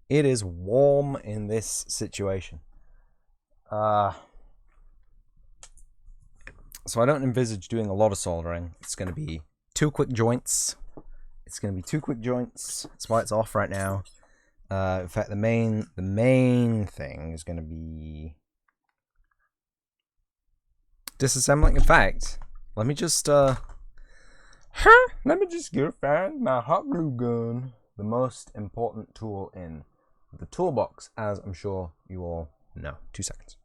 It is warm in this situation. So I don't envisage doing a lot of soldering. It's going to be 2 quick joints. That's why it's off right now. In fact, the main thing is going to be disassembling. In fact, let me just go find my hot glue gun, the most important tool in the toolbox, as I'm sure you all know. 2 seconds.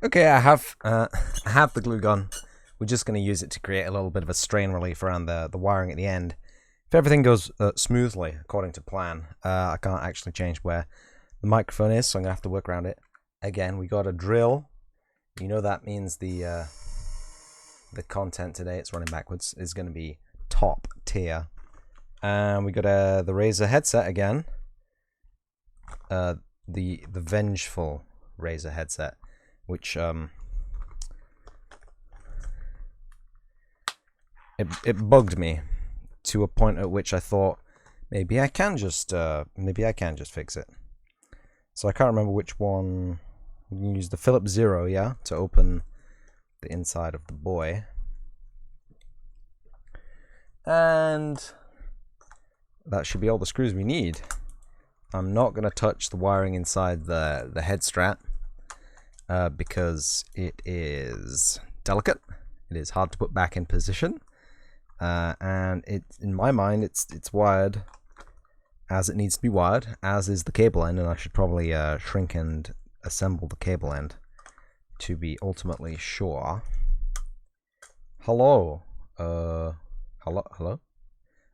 Okay, I have the glue gun. We're just going to use it to create a little bit of a strain relief around the wiring at the end. If everything goes smoothly according to plan, I can't actually change where the microphone is, so I'm going to have to work around it. Again, we got a drill. You know that means the content today, it's running backwards, is going to be top tier. And we got the Razer headset again. The vengeful Razer headset, which it bugged me to a point at which I thought maybe I can just fix it. So I can't remember which one. We can use the Philips Zero, yeah, to open the inside of the boy. And that should be all the screws we need. I'm not going to touch the wiring inside the head strap because it is delicate. It is hard to put back in position. And in my mind, it's wired as it needs to be wired, as is the cable end, and I should probably shrink and assemble the cable end to be ultimately sure. Hello? Hello?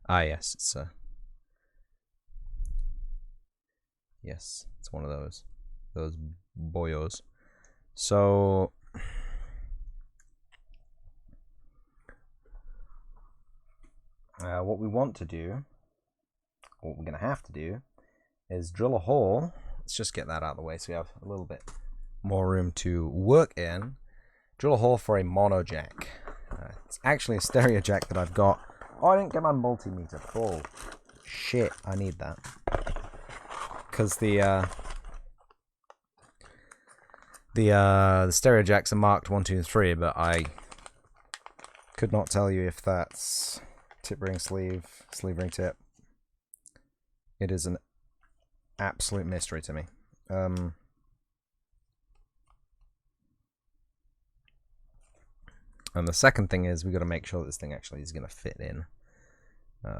Ah, yes, yes, it's one of those boyos. So what we want to do, what we're going to have to do, is drill a hole. Let's just get that out of the way so we have a little bit more room to work in. Drill a hole for a mono jack. It's actually a stereo jack that I've got. Oh, I didn't get my multimeter. Oh, shit, I need that. Because the stereo jacks are marked 1, 2, and 3, but I could not tell you if that's tip ring sleeve ring tip. It is an absolute mystery to me. And the second thing is we got to make sure that this thing actually is going to fit in.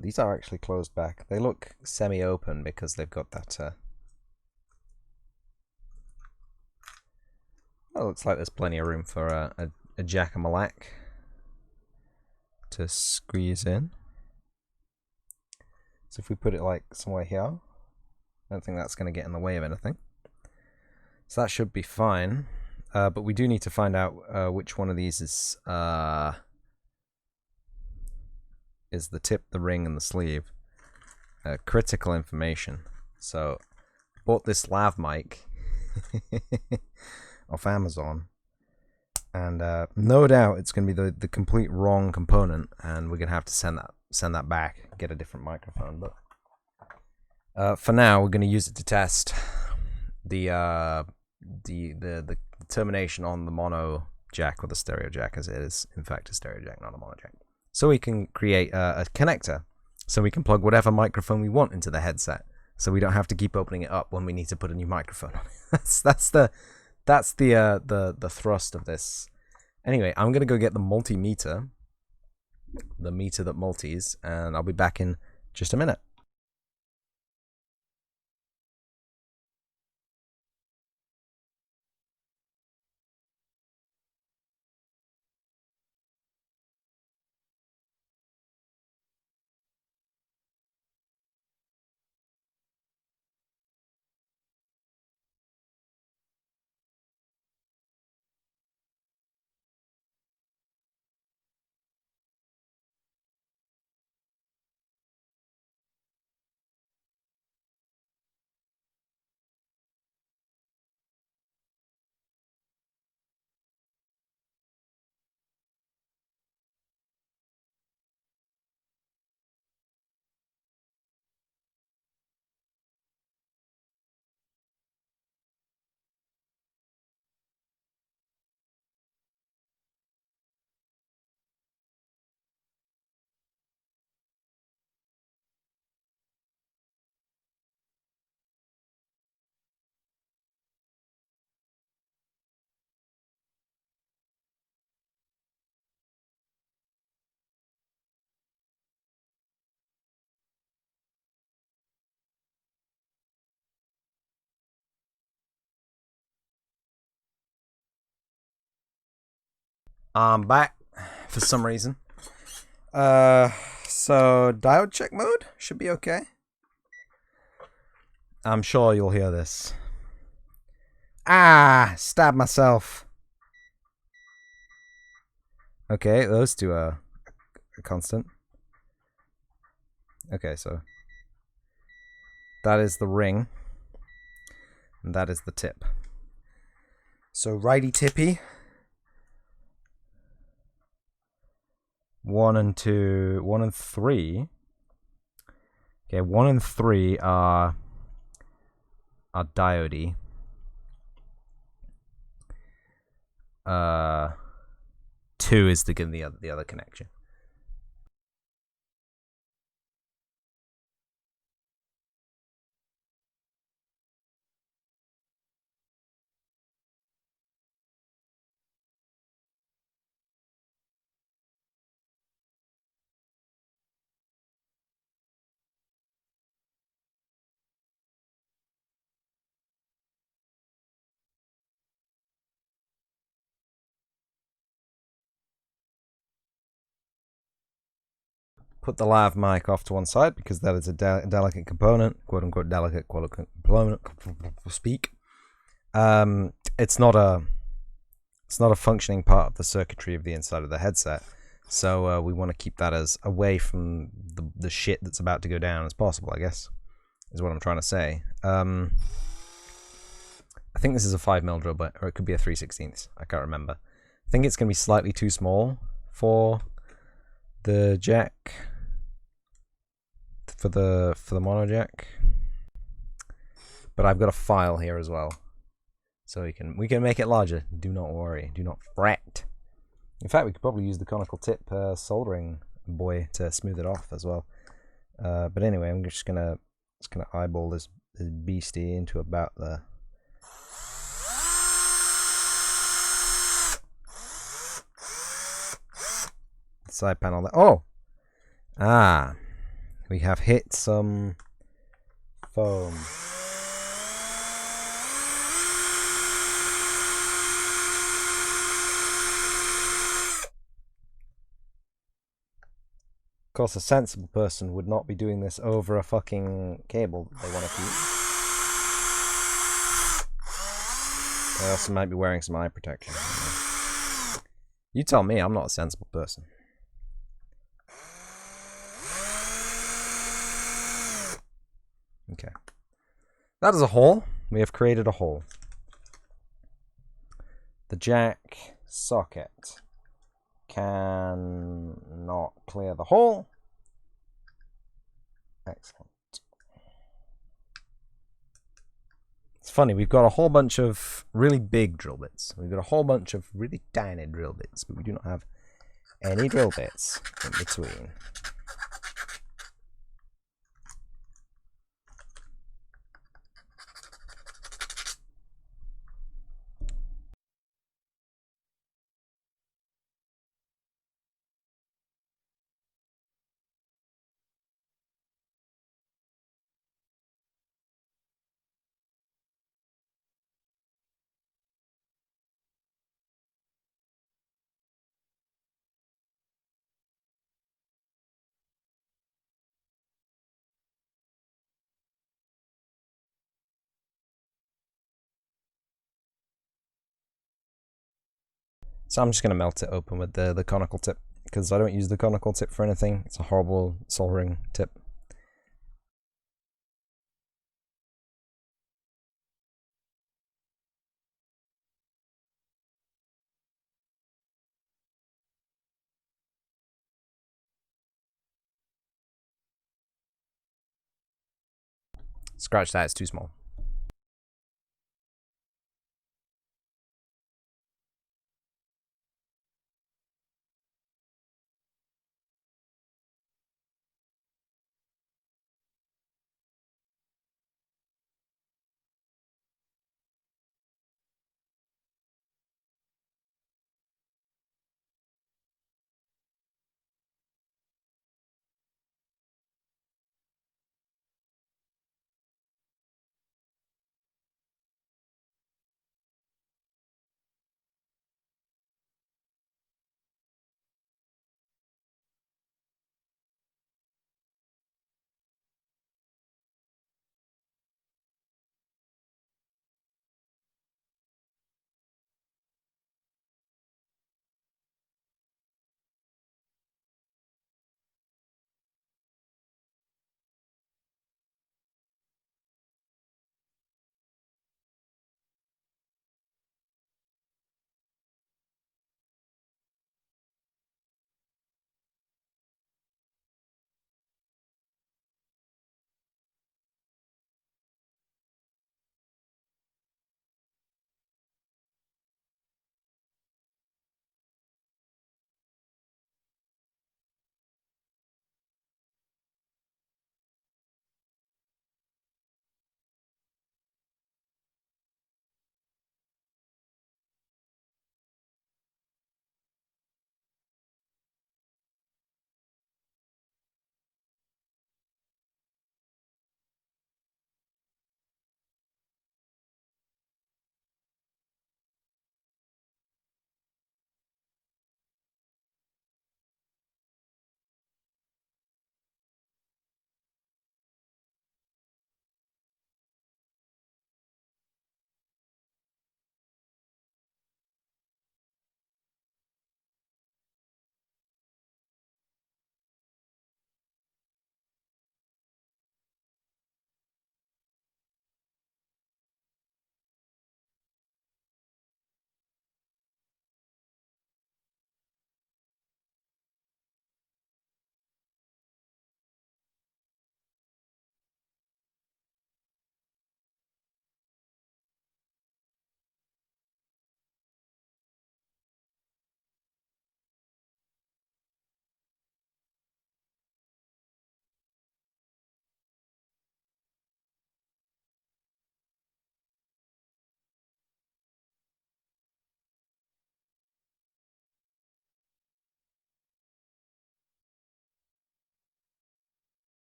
These are actually closed back. They look semi-open because they've got that. Well, it looks like there's plenty of room for a jack-a-malac to squeeze in. So if we put it like somewhere here, I don't think that's going to get in the way of anything. So that should be fine. But we do need to find out which one of these is the tip, the ring, and the sleeve. Critical information. So, bought this lav mic off Amazon, and no doubt it's going to be the complete wrong component, and we're going to have to send that back, get a different microphone. But for now, we're going to use it to test the termination on the mono jack, or the stereo jack, as it is in fact a stereo jack, not a mono jack. So we can create a connector, so we can plug whatever microphone we want into the headset, so we don't have to keep opening it up when we need to put a new microphone on. That's the thrust of this. Anyway, I'm gonna go get the multimeter, the meter that multis, and I'll be back in just a minute. I'm back for some reason. So diode check mode should be okay. I'm sure you'll hear this. Ah, stabbed myself. Okay, those two are a constant. Okay, so that is the ring, and that is the tip. So righty tippy. 1 and 2, 1 and 3. Okay, 1 and 3 are diode. 2 is the other connection. Put the lav mic off to one side because that is a delicate component, quote unquote delicate component. Speak. It's not a functioning part of the circuitry of the inside of the headset, so we want to keep that as away from the shit that's about to go down as possible, I guess, is what I'm trying to say. I think this is a 5mm drill bit, or it could be a 3/16. I can't remember. I think it's going to be slightly too small for the jack, for the mono jack, but I've got a file here as well, so we can make it larger. Do not worry, do not fret. In fact, we could probably use the conical tip soldering boy to smooth it off as well. But anyway, I'm just gonna eyeball this beastie into about the side panel there. Oh! Ah! We have hit some foam. Of course, a sensible person would not be doing this over a fucking cable that they want to keep. I also might be wearing some eye protection. You tell me, I'm not a sensible person. Okay. That is a hole. We have created a hole. The jack socket cannot clear the hole. Excellent. It's funny, we've got a whole bunch of really big drill bits. We've got a whole bunch of really tiny drill bits, but we do not have any drill bits in between. So I'm just going to melt it open with the conical tip, because I don't use the conical tip for anything. It's a horrible soldering tip. Scratch that, it's too small.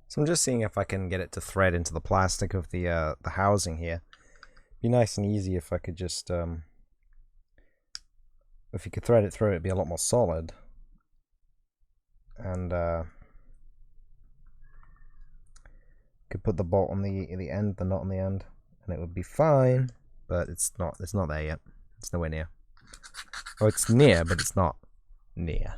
So I'm just seeing if I can get it to thread into the plastic of the housing here. Be nice and easy if I could just If you could thread it through, it'd be a lot more solid. And could put the bolt on the end, the knot on the end, and it would be fine. But it's not. It's not there yet. It's nowhere near. Oh, it's near, but it's not near.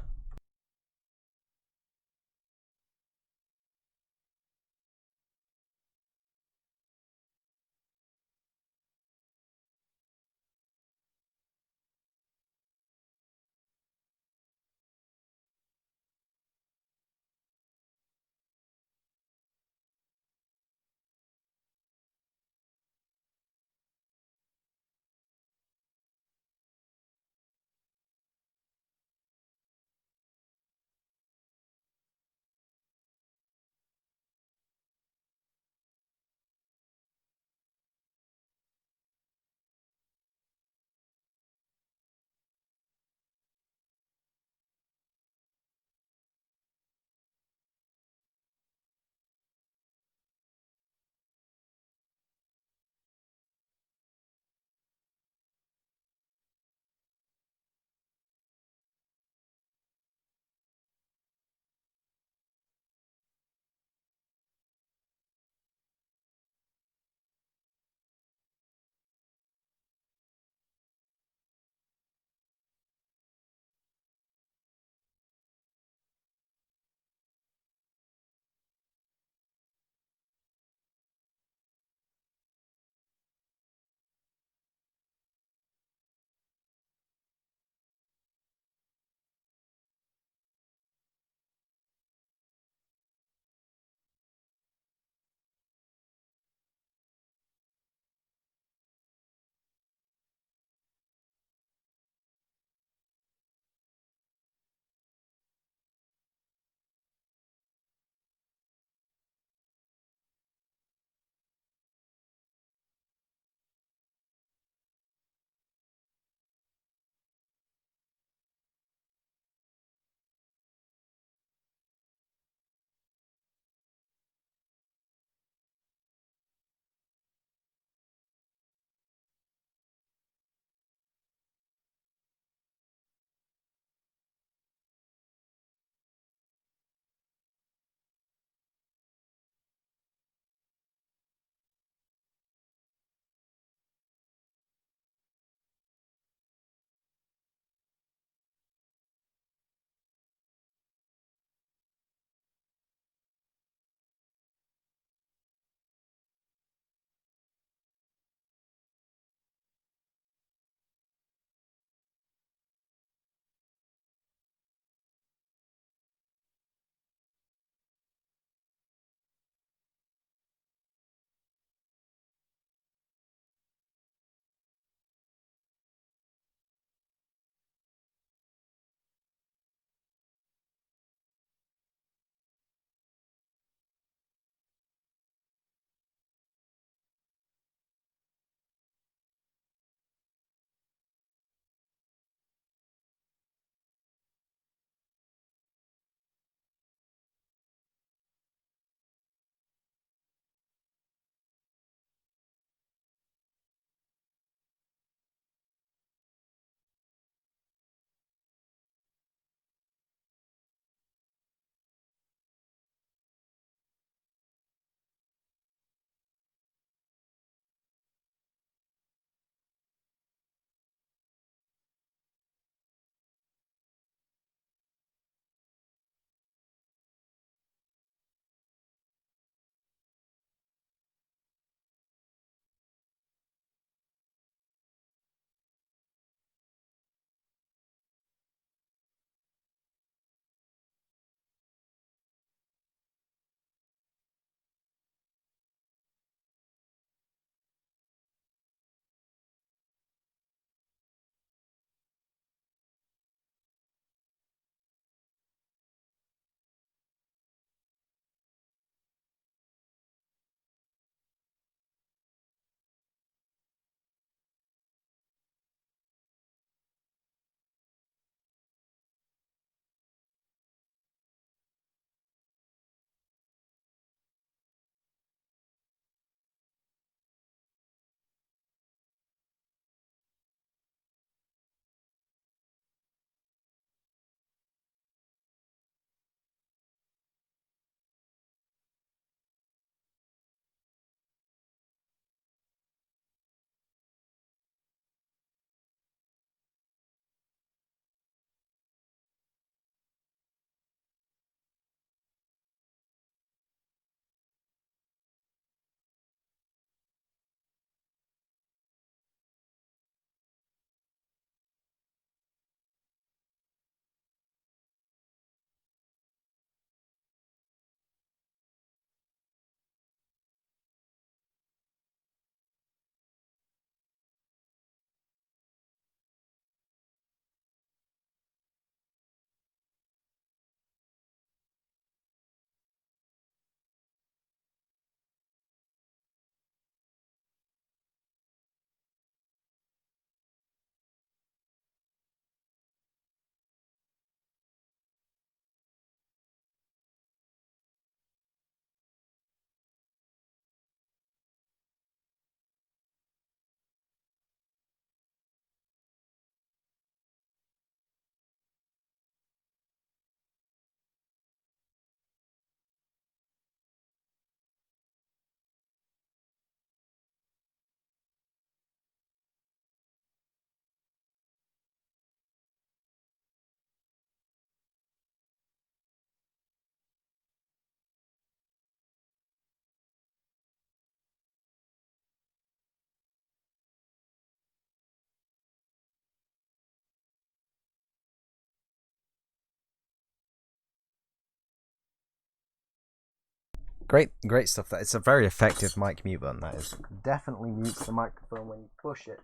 great stuff. That it's a very effective mic mute button. That is definitely mutes the microphone when you push it.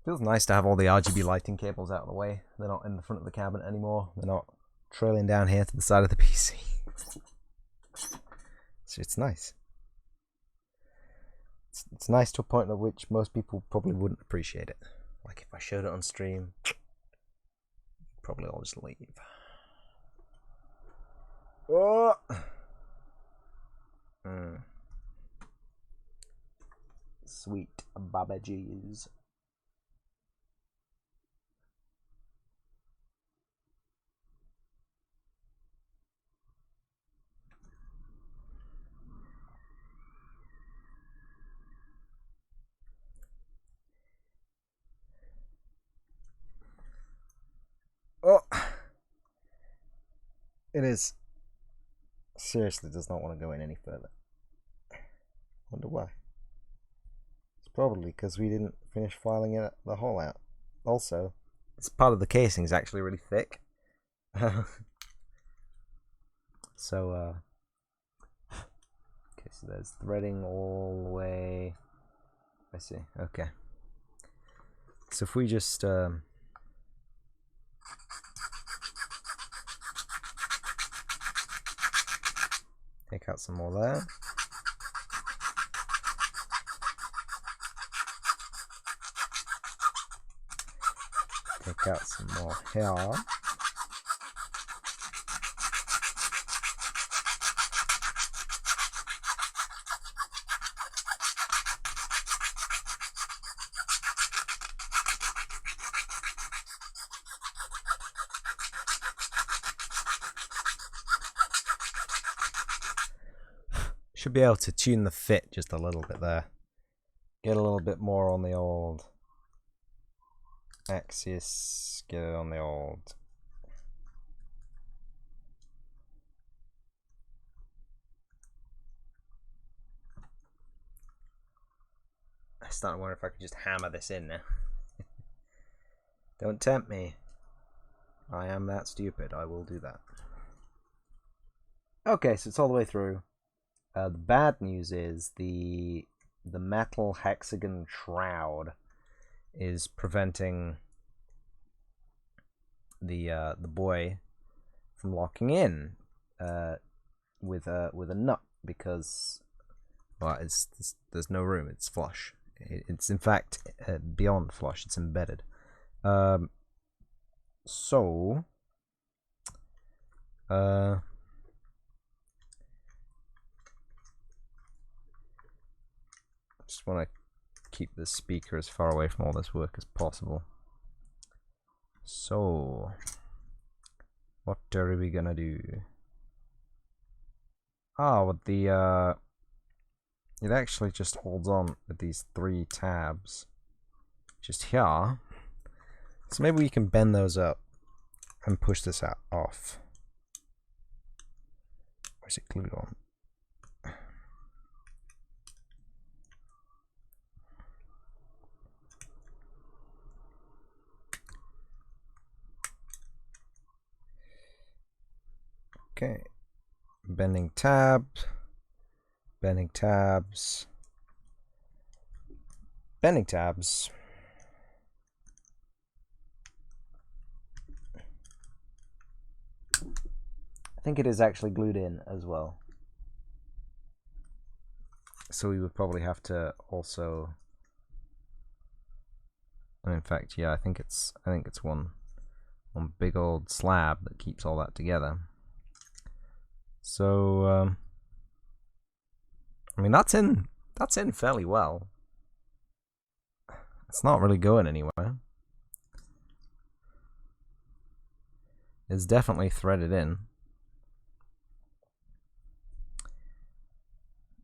Feels nice to have all the RGB lighting cables out of the way. They're not in the front of the cabinet anymore. They're not trailing down here to the side of the PC. So it's nice. It's nice to a point at which most people probably wouldn't appreciate it. Like if I showed it on stream, probably I'll just leave. Oh. Sweet babbages. Oh, it is. Seriously, does not want to go in any further. Wonder why. It's probably because we didn't finish filing it the hole out. Also, it's part of the casing is actually really thick. So, okay, so there's threading all the way. I see. Okay. So if we just take out some more there. Take out some more here. Should be able to tune the fit just a little bit there. Get a little bit more on the old axis. Get it on the old. I started to wonder if I could just hammer this in now. Don't tempt me. I am that stupid. I will do that. Okay, so it's all the way through. The bad news is the metal hexagon shroud is preventing the boy from locking in with a nut because well, there's no room. It's flush. It's in fact beyond flush. It's embedded. So. Just want to keep the speaker as far away from all this work as possible. So, what are we gonna do? With the it actually just holds on with these 3 tabs just here. So maybe we can bend those up and push this out off. Or is it glued on? Okay, bending tabs, bending tabs, bending tabs. I think it is actually glued in as well. So we would probably have to also, and in fact, yeah, I think it's one big old slab that keeps all that together. So, I mean, that's in fairly well. It's not really going anywhere. It's definitely threaded in.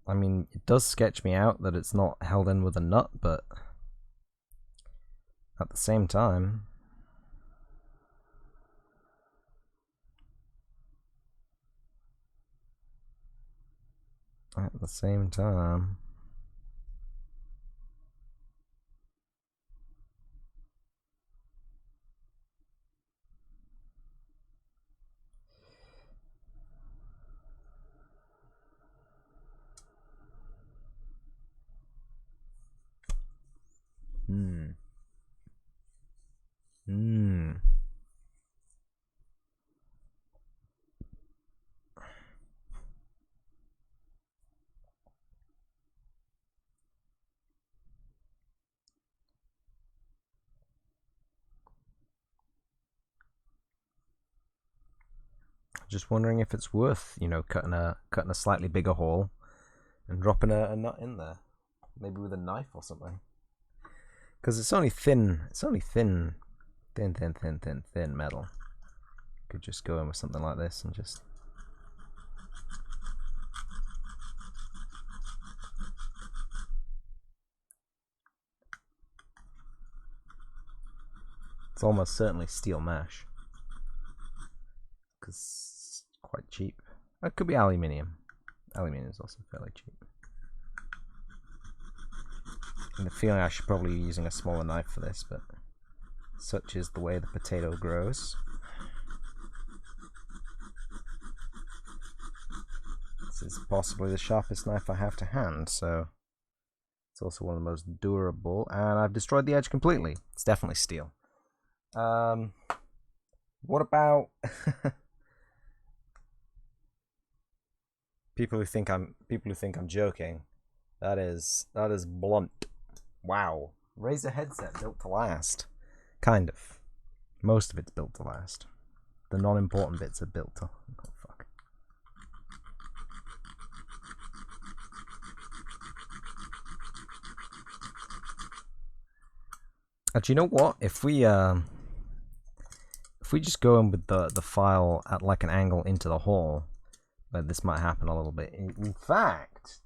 I mean, it does sketch me out that it's not held in with a nut, but at the same time, Just wondering if it's worth, you know, cutting a slightly bigger hole and dropping a nut in there, maybe with a knife or something. Because it's only thin. It's only thin metal. Could just go in with something like this and just. It's almost certainly steel mesh. Because it's quite cheap. It could be aluminium. Aluminium is also fairly cheap. And the feeling I should probably be using a smaller knife for this, but such is the way the potato grows. This is possibly the sharpest knife I have to hand, so it's also one of the most durable, and I've destroyed the edge completely. It's definitely steel. What about people who think I'm joking? That is blunt. Wow. Razer headset built to last. Kind of. Most of it's built to last. The non-important bits are built to. Oh fuck. Actually, you know what? If we just go in with the file at like an angle into the hole, this might happen a little bit. In fact,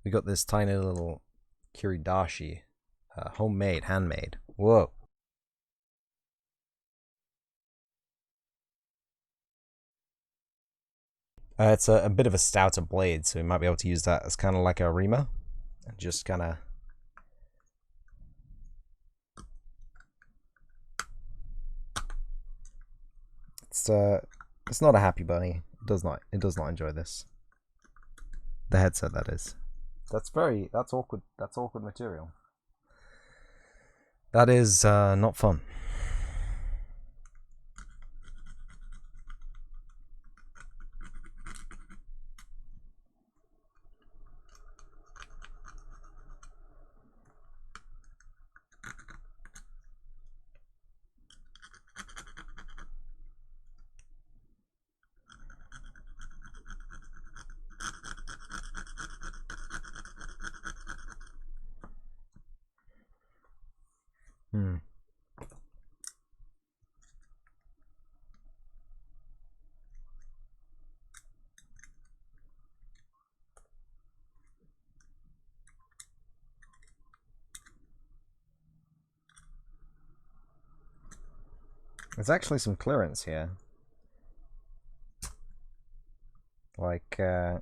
we got this tiny little kiridashi, homemade, handmade. Whoa. It's a bit of a stouter blade, so we might be able to use that as kind of like a reamer, and just kind of. It's not a happy bunny. It does not enjoy this. The headset, that is. That's awkward. That's awkward material. That is not fun. There's actually some clearance here. Like, oh,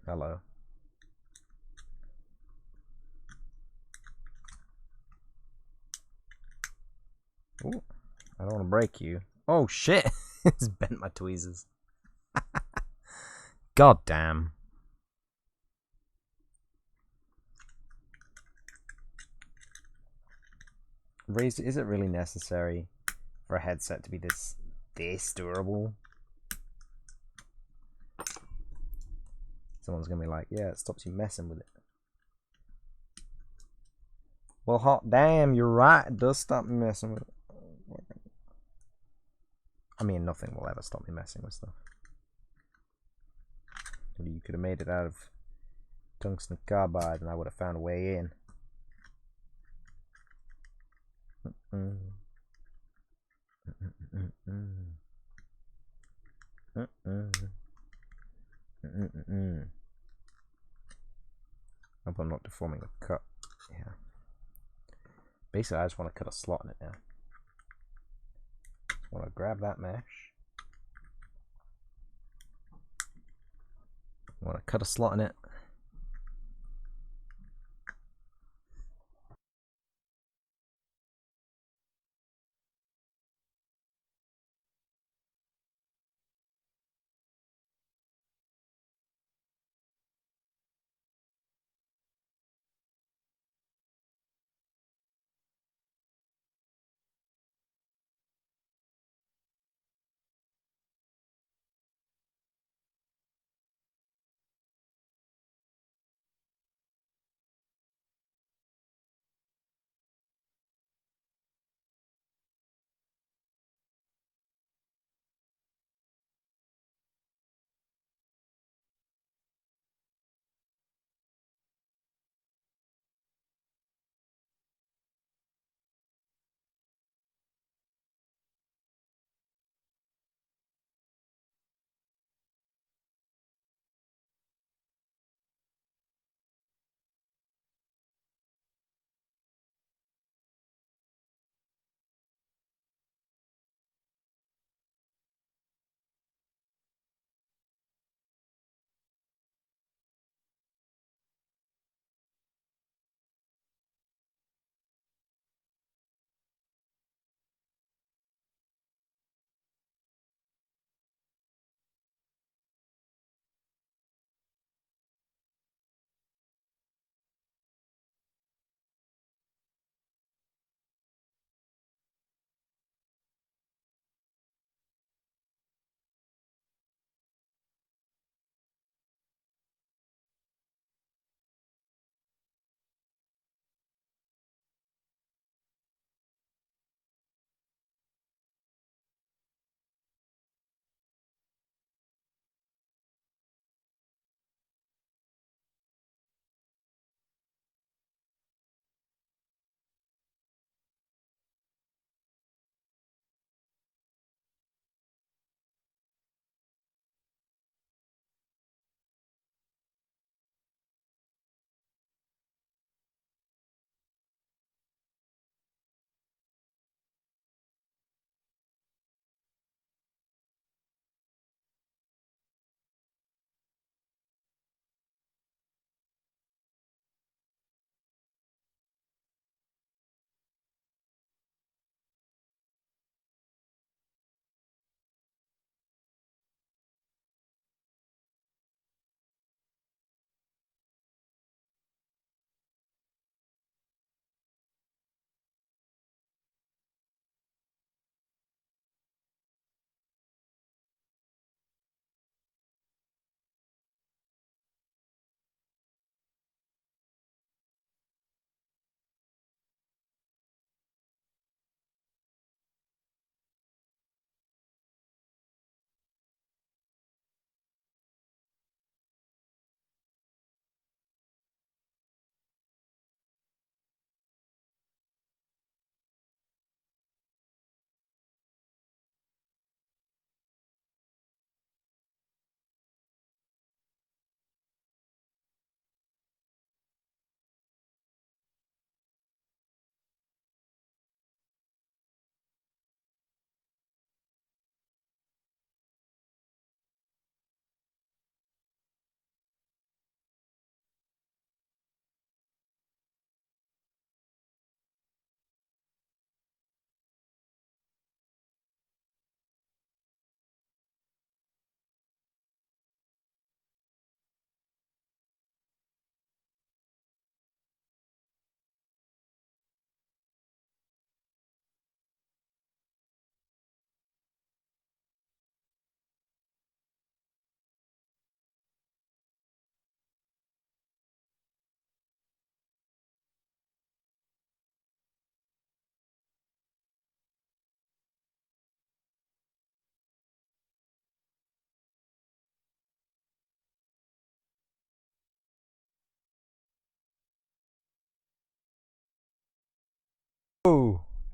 hello. Oh, I don't want to break you. Oh shit! It's bent my tweezers. God damn. Razer, is it really necessary for a headset to be this durable? Someone's gonna be like, yeah, it stops you messing with it. Well, hot damn, you're right. It does stop me messing with it. I mean, nothing will ever stop me messing with stuff. Maybe you could have made it out of tungsten carbide and I would have found a way in. Hope I'm not deforming the cut. Yeah. Basically, I just want to cut a slot in it now. I want to grab that mesh. I want to cut a slot in it.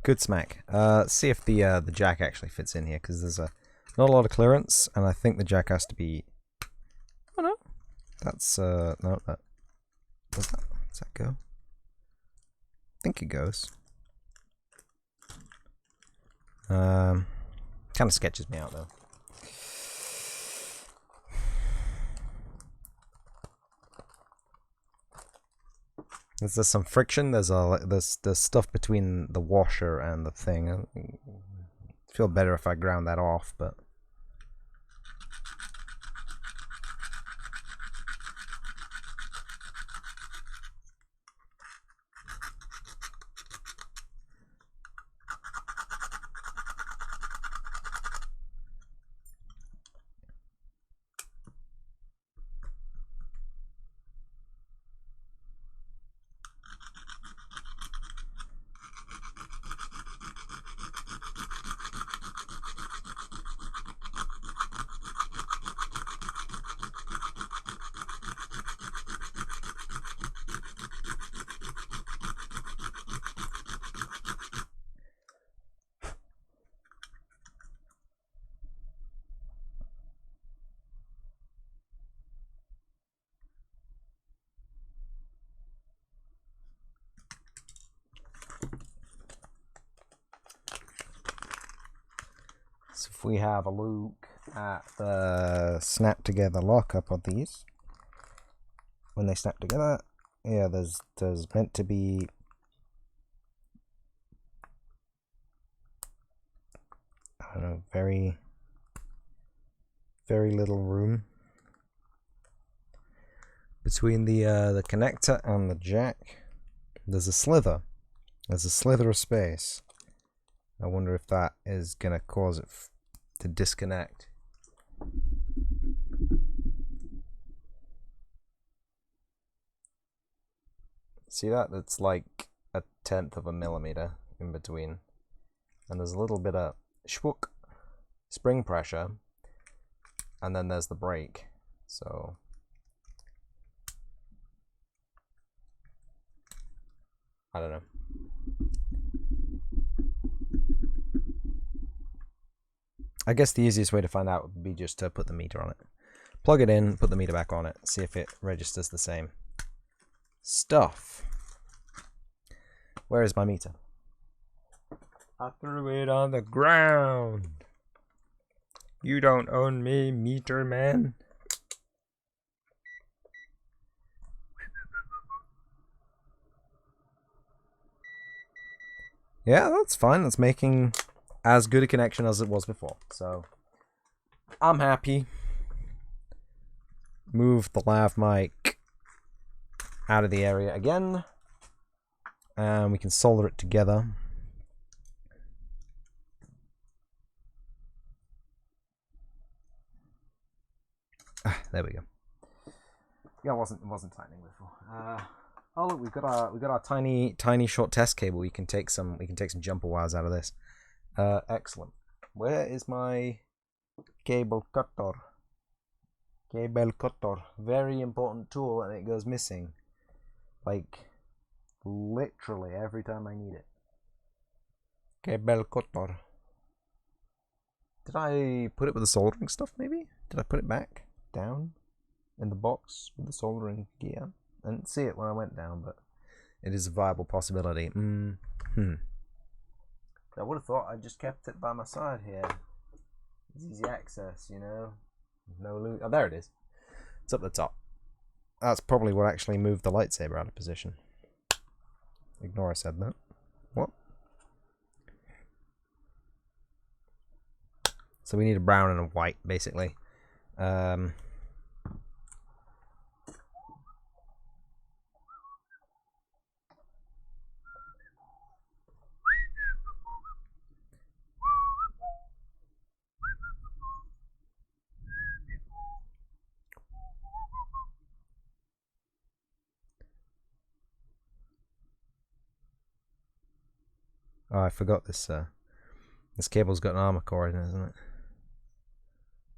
Good smack. See if the jack actually fits in here, because there's not a lot of clearance, and I think the jack has to be... Oh no, that's no, that does that go? I think it goes. Kind of sketches me out though. There's some friction. There's stuff between the washer and the thing. I feel better if I ground that off, but so if we have a look at the snap together lockup of these, when they snap together, yeah, there's meant to be I don't know, very little room between the connector and the jack. There's a slither of space. I wonder if that is gonna cause it to disconnect. See that? It's like 1/10 of a millimeter in between, and there's a little bit of shwook spring pressure, and then there's the brake. So I don't know. I guess the easiest way to find out would be just to put the meter on it. Plug it in, put the meter back on it, see if it registers the same stuff. Where is my meter? I threw it on the ground. You don't own me, meter man. Yeah, that's fine. That's making as good a connection as it was before. So I'm happy. Move the lav mic out of the area again, and we can solder it together. There we go. Yeah, it wasn't tightening before. Oh look, we've got our tiny short test cable. We can take some jumper wires out of this. Excellent. Where is my cable cutter? Cable cutter, very important tool, and it goes missing. Like literally every time I need it. Cable cutter. Did I put it with the soldering stuff? Maybe? Did I put it back down in the box with the soldering gear? I didn't see it when I went down, but it is a viable possibility. I would have thought I just kept it by my side here. It's easy access, you know. No loot. Oh, there it is. It's up the top. That's probably what actually moved the lightsaber out of position. Ignore I said that. What? So we need a brown and a white, basically. Oh, I forgot this. This cable's got an armor core in it, isn't it?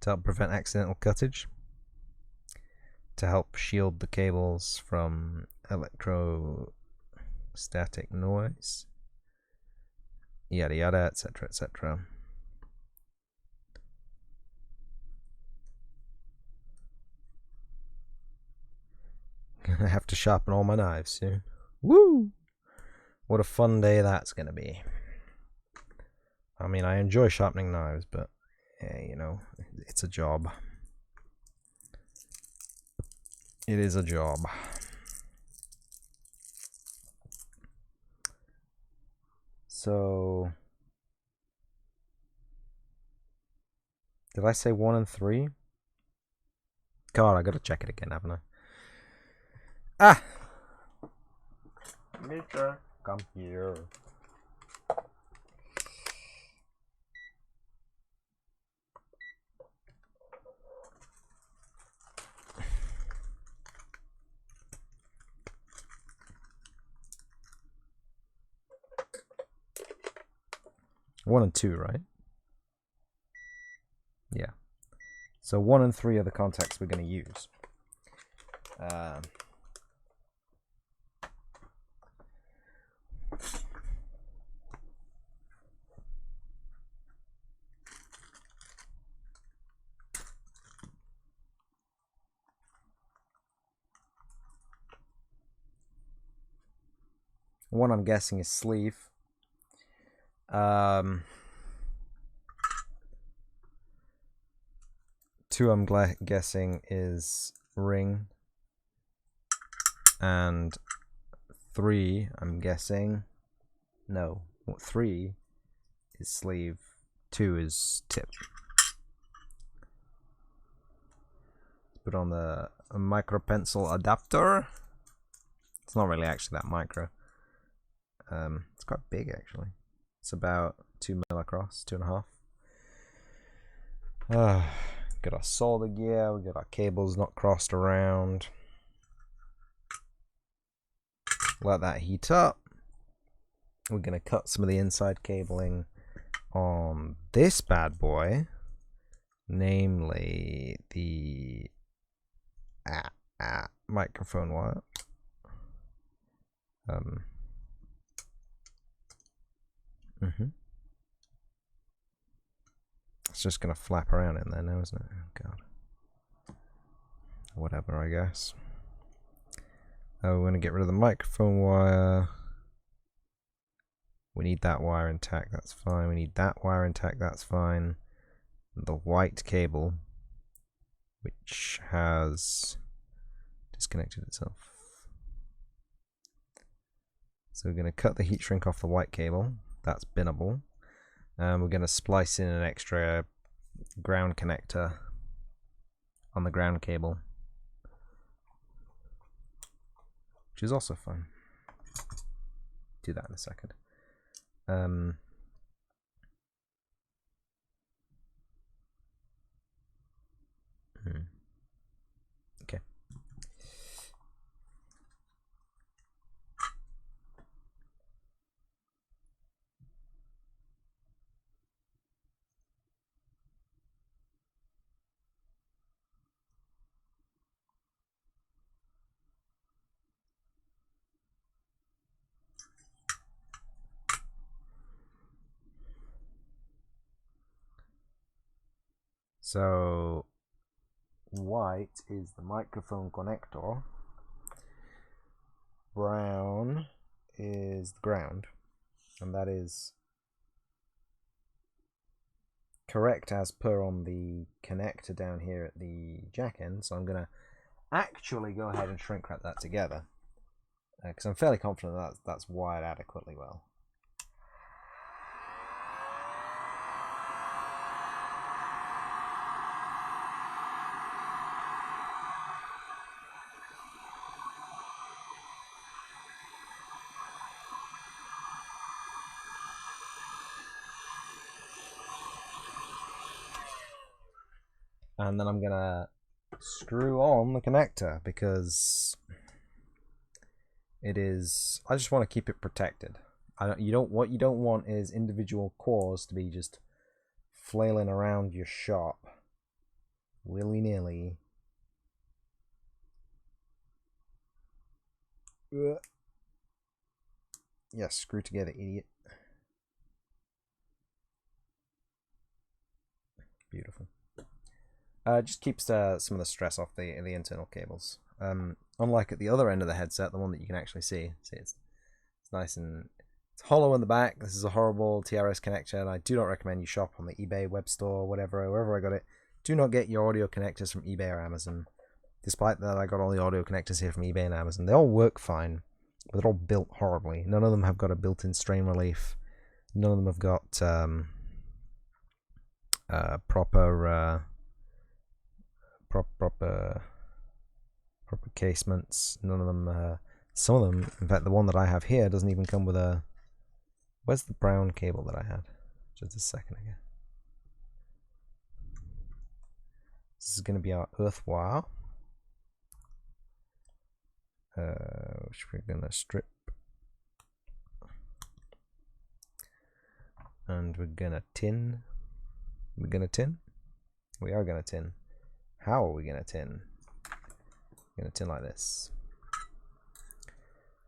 To help prevent accidental cuttage. To help shield the cables from electrostatic noise. yada yada, etc., etc. Gonna have to sharpen all my knives soon. Woo! What a fun day that's gonna be. I mean, I enjoy sharpening knives, but yeah, you know, it's a job. It is a job. So, did I say 1 and 3? God, I gotta check it again, haven't I? Ah! Mika, come here. One and 2, right? Yeah. So 1 and 3 are the contacts we're going to use. One I'm guessing is sleeve. 2 I'm guessing is ring. And 3 I'm guessing... No, 3 is sleeve. 2 is tip. Put on the micro pencil adapter. It's not really actually that micro. It's quite big actually. It's about 2 mil across, 2.5. Got our solder gear, we got our cables not crossed around. Let that heat up. We're gonna cut some of the inside cabling on this bad boy, namely the microphone wire. It's just gonna flap around in there now, isn't it? Oh god. Whatever, I guess. We're gonna get rid of the microphone wire. We need that wire intact, that's fine. We need that wire intact, that's fine. The white cable, which has disconnected itself. So we're going to cut the heat shrink off the white cable. That's binnable. We're going to splice in an extra ground connector on the ground cable, which is also fine. Do that in a second. Okay. So white is the microphone connector, brown is the ground, and that is correct as per on the connector down here at the jack end. So I'm going to actually go ahead and shrink wrap that together, because I'm fairly confident that that's wired adequately well. And then I'm gonna screw on the connector because it is. I just want to keep it protected. What you don't want is individual cores to be just flailing around your shop willy nilly. Yes, screw together, idiot. Beautiful. Just keeps some of the stress off the internal cables. Unlike at the other end of the headset, the one that you can actually see it's nice and it's hollow in the back. This is a horrible TRS connector, and I do not recommend you shop on the eBay web store, wherever I got it. Do not get your audio connectors from eBay or Amazon. Despite that, I got all the audio connectors here from eBay and Amazon. They all work fine, but they're all built horribly. None of them have got a built-in strain relief. None of them have got proper casements. None of them. Some of them, in fact, the one that I have here doesn't even come with a. Where's the brown cable that I had? Just a second ago. This is going to be our earth wire, which we're going to strip, and we're going to tin. We're going to tin. We are going to tin. How are we going to tin? We're going to tin like this.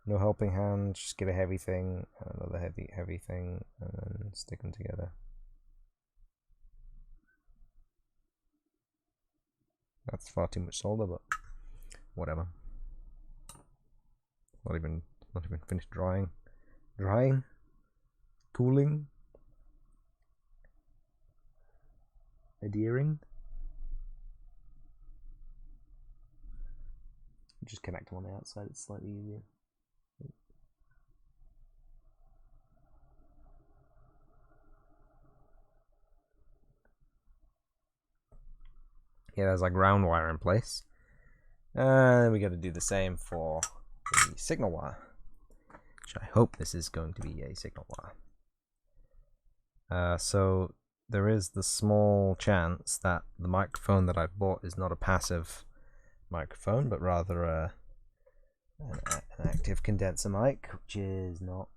No helping hand. Just get a heavy thing, another heavy thing, and then stick them together. That's far too much solder, but whatever. Not even finished drying. Cooling, adhering. Just connect them on the outside. It's slightly easier. Yeah, there's like ground wire in place. And we got to do the same for the signal wire, which I hope this is going to be a signal wire. So there is the small chance that the microphone that I've bought is not a passive microphone, but rather an active condenser mic, which is not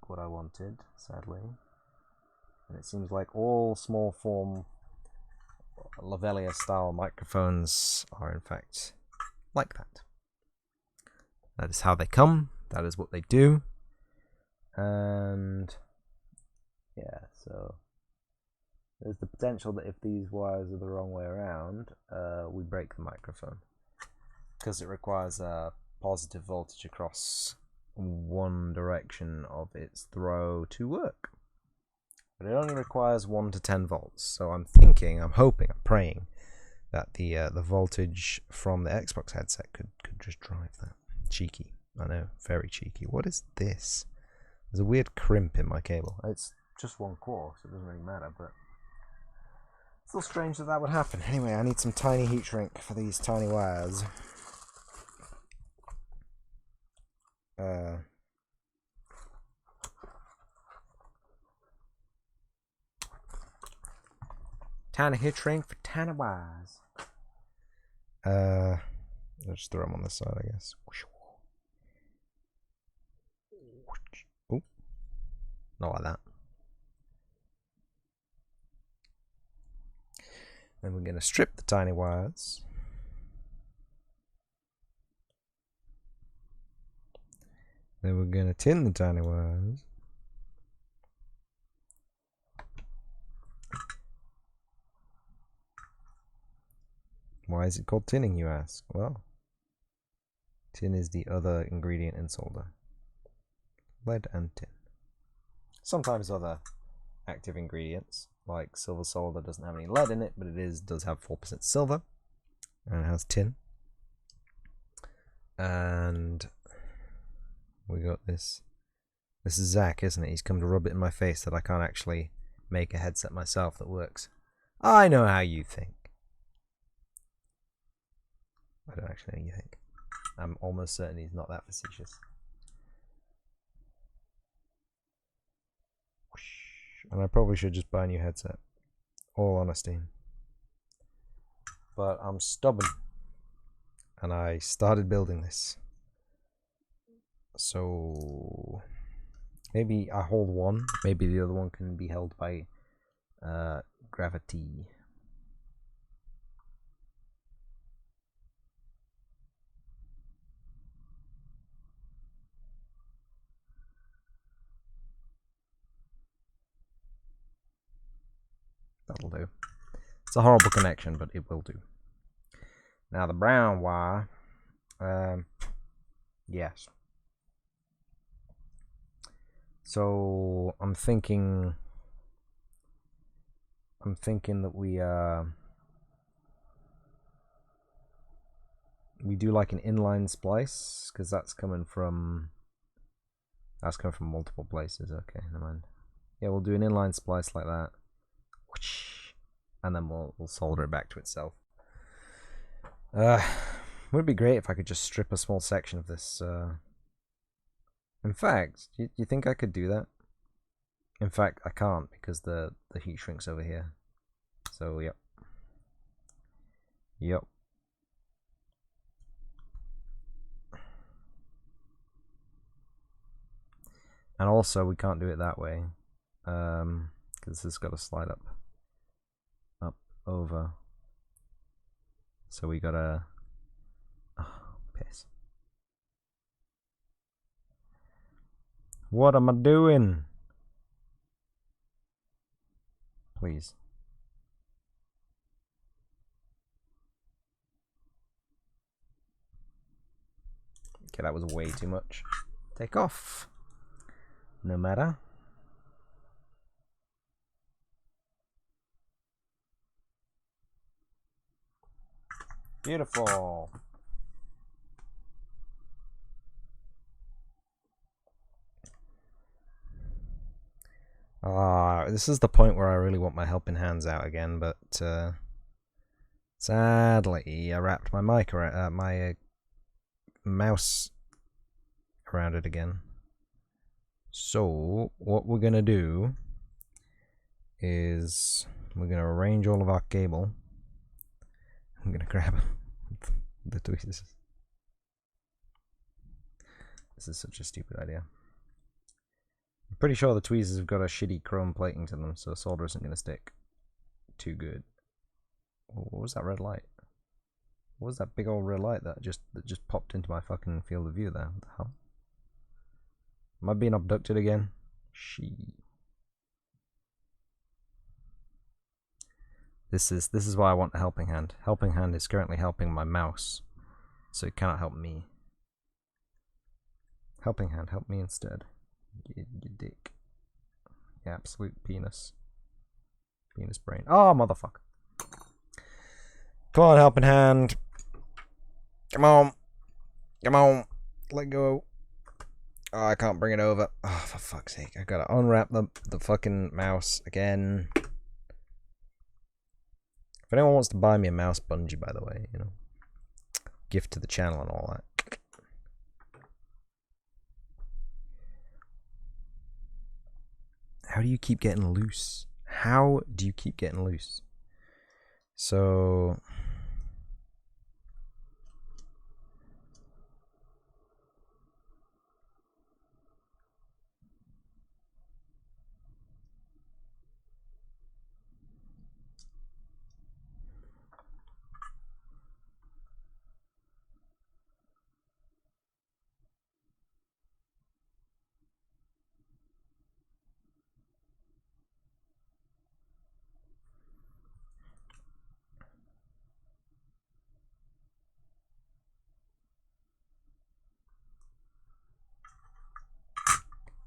what I wanted, sadly. And it seems like all small form lavalier style microphones are in fact like that. That is how they come, that is what they do, and yeah, so there's the potential that if these wires are the wrong way around, we break the microphone, because it requires a positive voltage across one direction of its throw to work. But it only requires 1 to 10 volts. So I'm thinking, I'm hoping, I'm praying that the voltage from the Xbox headset could just drive that. Cheeky, I know, very cheeky. What is this? There's a weird crimp in my cable. It's just one core, so it doesn't really matter. But it's still strange that would happen. Anyway, I need some tiny heat shrink for these tiny wires. Tiny heat shrink for tiny wires. I'll just throw them on this side, I guess. Oh, not like that. Then we're going to strip the tiny wires. Then we're going to tin the tiny wires. Why is it called tinning, you ask? Well, tin is the other ingredient in solder. Lead and tin. Sometimes other active ingredients, like silver solder, doesn't have any lead in it, but it does have 4% silver, and it has tin. And we got this. This is Zach, isn't it? He's come to rub it in my face that I can't actually make a headset myself that works. I know how you think. I don't actually know what you think. I'm almost certain he's not that facetious. And I probably should just buy a new headset. All honesty. But I'm stubborn. And I started building this. So maybe I hold one. Maybe the other one can be held by gravity. That'll do. It's a horrible connection, but it will do. Now the brown wire, yes. So I'm thinking that we do like an inline splice, because that's coming from multiple places. Okay, never mind. Yeah, we'll do an inline splice like that, and then we'll solder it back to itself. Would it be great if I could just strip a small section of this? In fact, do you think I could do that? In fact, I can't, because the heat shrink's over here. So yep. And also, we can't do it that way, because this has got to slide up over. So we gotta. Oh, piss. What am I doing? Please. Okay, that was way too much. Take off. No matter. Beautiful. This is the point where I really want my helping hands out again, but sadly I wrapped my mic around my mouse around it again. So what we're gonna do is we're gonna arrange all of our cable. I'm gonna grab the tweezers. This is such a stupid idea. I'm pretty sure the tweezers have got a shitty chrome plating to them, so solder isn't gonna stick too good. What was that red light? What was that big old red light that just popped into my fucking field of view there? What the hell? Am I being abducted again? This is why I want a helping hand. Helping hand is currently helping my mouse, so it cannot help me. Helping hand, help me instead. You dick. You absolute penis. Penis brain. Oh, motherfucker. Come on, helping hand. Come on. Come on. Let go. Oh, I can't bring it over. Oh, for fuck's sake. I gotta unwrap the fucking mouse again. If anyone wants to buy me a mouse bungee, by the way, you know, gift to the channel and all that. How do you keep getting loose? How do you keep getting loose? So...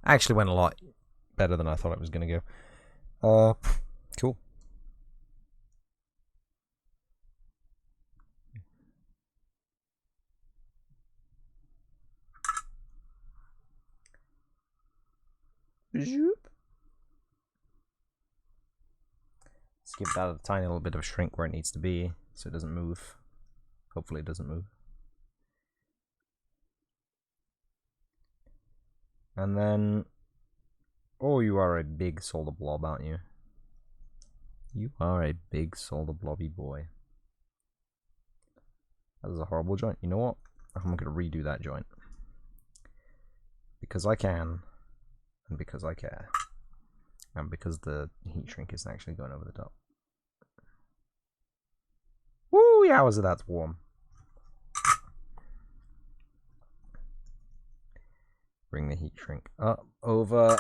actually went a lot better than I thought it was going to go. Cool. Let's give that a tiny little bit of a shrink where it needs to be, so it doesn't move. Hopefully it doesn't move. And then... Oh, you are a big solder blob, aren't you? You are a big solder blobby boy. That is a horrible joint. You know what? I'm going to redo that joint. Because I can. And because I care. And because the heat shrink isn't actually going over the top. Woo! Yeah, that's warm. Bring the heat shrink up, over.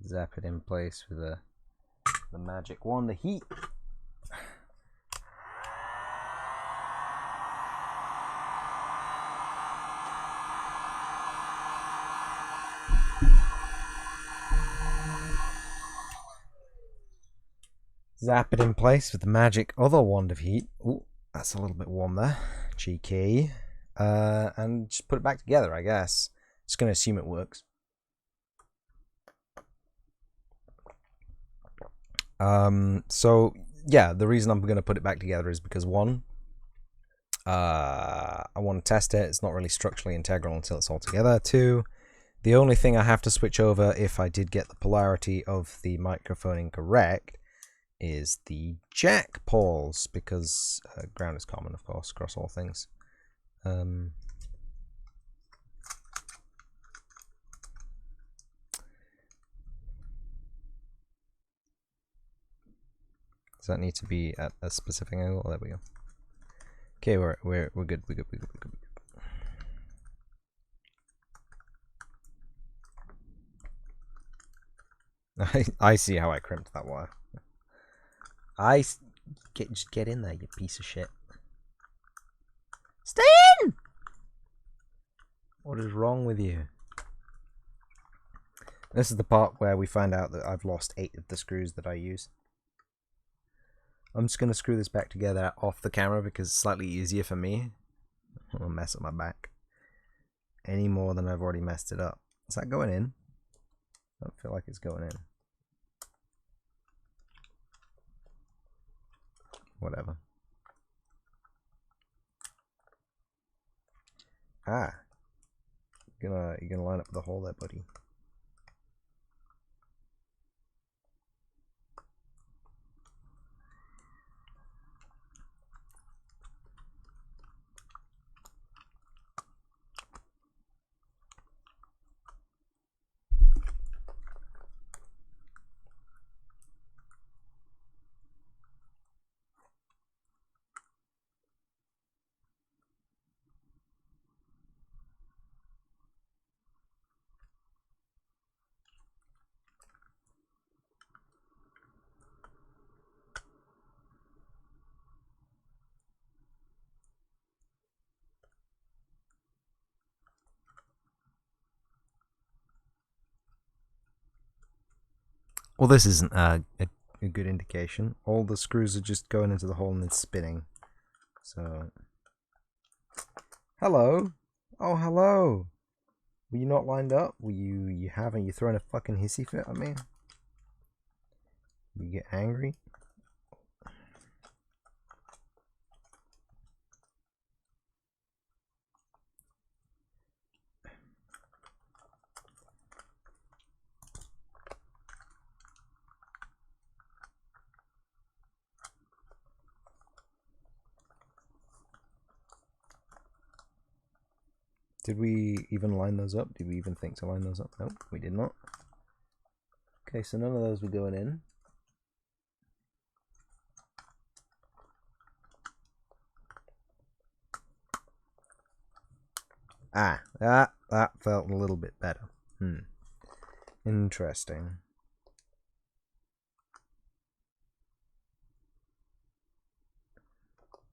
Zap it in place with a the magic wand of heat. Zap it in place with the magic other wand of heat. Ooh, that's a little bit warm there. Cheeky. And just put it back together, I guess. Just going to assume it works. So, yeah, the reason I'm going to put it back together is because, one, I want to test it. It's not really structurally integral until it's all together. Two, the only thing I have to switch over if I did get the polarity of the microphone incorrect is the jack poles, because ground is common, of course, across all things. Does that need to be at a specific angle? Oh, there we go. Okay, we're good. We're good. I see how I crimped that wire. Just get in there, you piece of shit. Stay in! What is wrong with you? This is the part where we find out that I've lost 8 of the screws that I use. I'm just going to screw this back together off the camera because it's slightly easier for me. I don't want to mess up my back any more than I've already messed it up. Is that going in? I don't feel like it's going in. Whatever. Ah. You're gonna line up the hole there, buddy. Well, this isn't a good indication. All the screws are just going into the hole and it's spinning. So, hello. Oh, hello. Were you not lined up? Were you haven't? You throwing a fucking hissy fit at me? You get angry? Did we even line those up? Did we even think to line those up? No, we did not. Okay, so none of those were going in. Ah, that felt a little bit better. Interesting.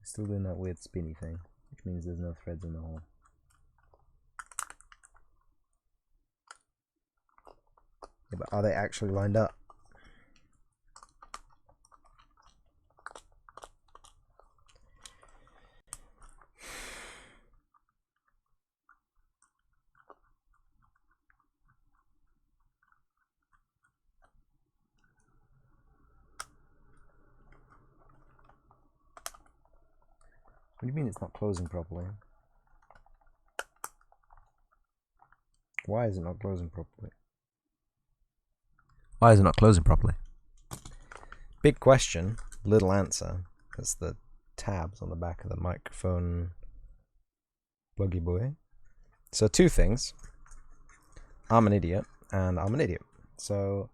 Still doing that weird spinny thing, which means there's no threads in the hole. Yeah, but are they actually lined up? What do you mean it's not closing properly? Why is it not closing properly? Why is it not closing properly? Big question, little answer. That's the tabs on the back of the microphone pluggy boy. So 2 things. I'm an idiot, and I'm an idiot. So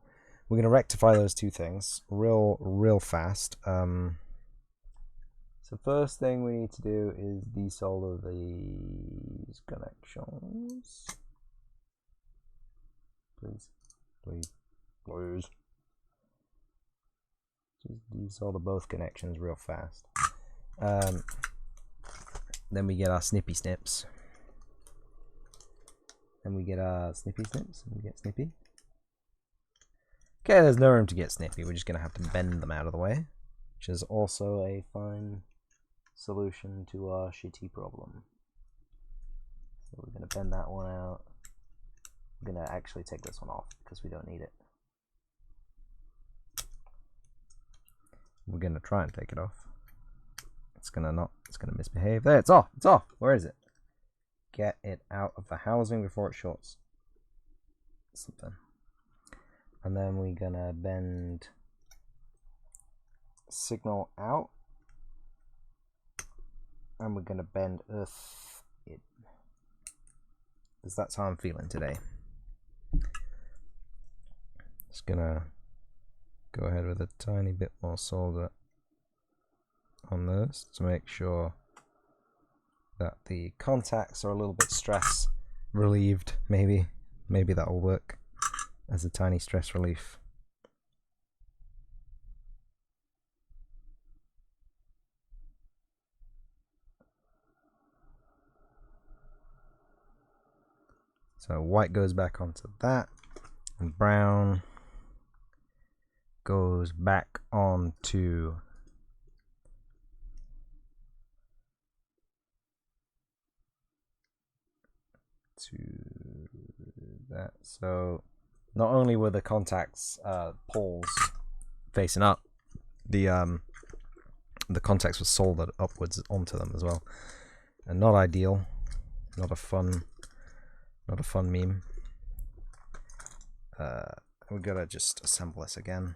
we're going to rectify those 2 things real fast. So first thing we need to do is desolder these connections. Please. Just solder both connections real fast. Then we get our snippy snips. Then we get our snippy snips. And we get snippy. Okay, there's no room to get snippy. We're just going to have to bend them out of the way, which is also a fine solution to our shitty problem. So we're going to bend that one out. I'm going to actually take this one off because we don't need it. We're going to try and take it off. It's going to misbehave. There, it's off. It's off. Where is it? Get it out of the housing before it shorts. Something. And then we're going to bend signal out. And we're going to bend earth in. Because that's how I'm feeling today. Just going to go ahead with a tiny bit more solder on this to make sure that the contacts are a little bit stress relieved. Maybe that will work as a tiny stress relief. So white goes back onto that, and brown goes back onto that. So not only were the contacts poles facing up, the contacts were soldered upwards onto them as well, and not ideal, not a fun meme. We gotta just assemble this again.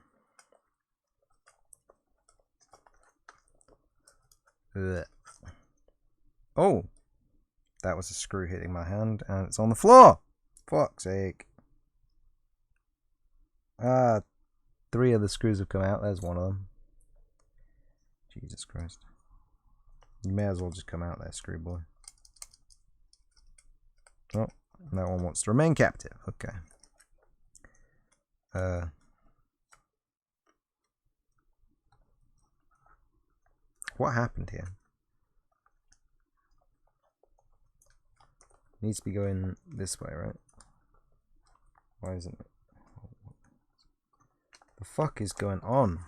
Ugh. Oh, that was a screw hitting my hand, and it's on the floor. Fuck's sake. 3 of the screws have come out. There's one of them. Jesus Christ. You may as well just come out there, screw boy. Oh, that one wants to remain captive. Okay. What happened here? Needs to be going this way, right? Why isn't it? The fuck is going on?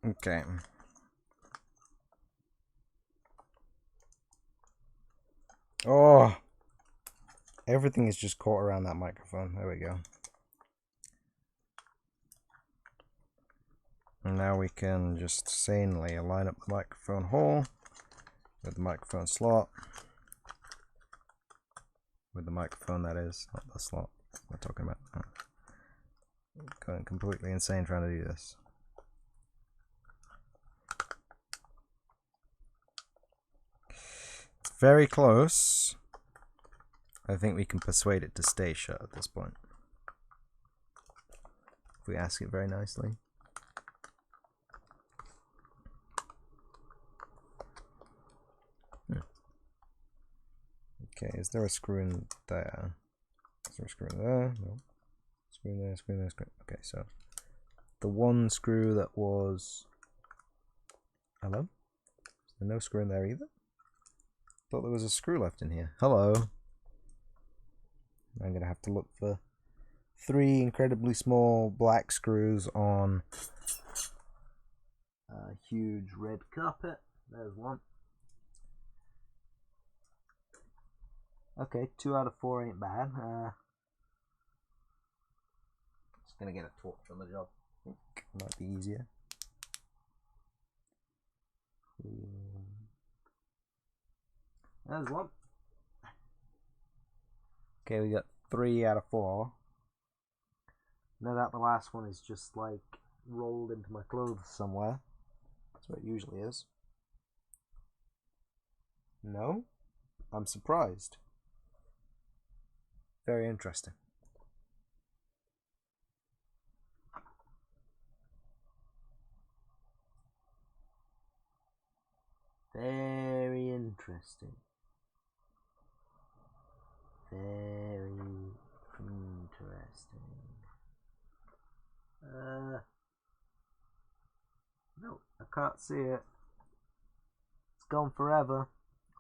Okay. Oh, everything is just caught around that microphone. There we go. And now we can just sanely line up the microphone hole with the microphone slot. With the microphone, that is, not the slot we're talking about. I'm going completely insane trying to do this. It's very close. I think we can persuade it to stay shut at this point. If we ask it very nicely. Okay, is there a screw in there? Is there a screw in there? No. Screw in there, screw in there, screw. Okay, so the one screw that was... Hello? Is there no screw in there either? Thought there was a screw left in here. Hello? I'm gonna have to look for 3 incredibly small black screws on a huge red carpet. There's one. Okay, 2 out of 4 ain't bad. Just gonna get a torch on the job. Might be easier. There's one. Okay, we got 3 out of 4. Now that the last one is just like rolled into my clothes somewhere. That's what it usually is. No? I'm surprised. Very interesting. Very interesting. Very interesting. No, I can't see it. It's gone forever.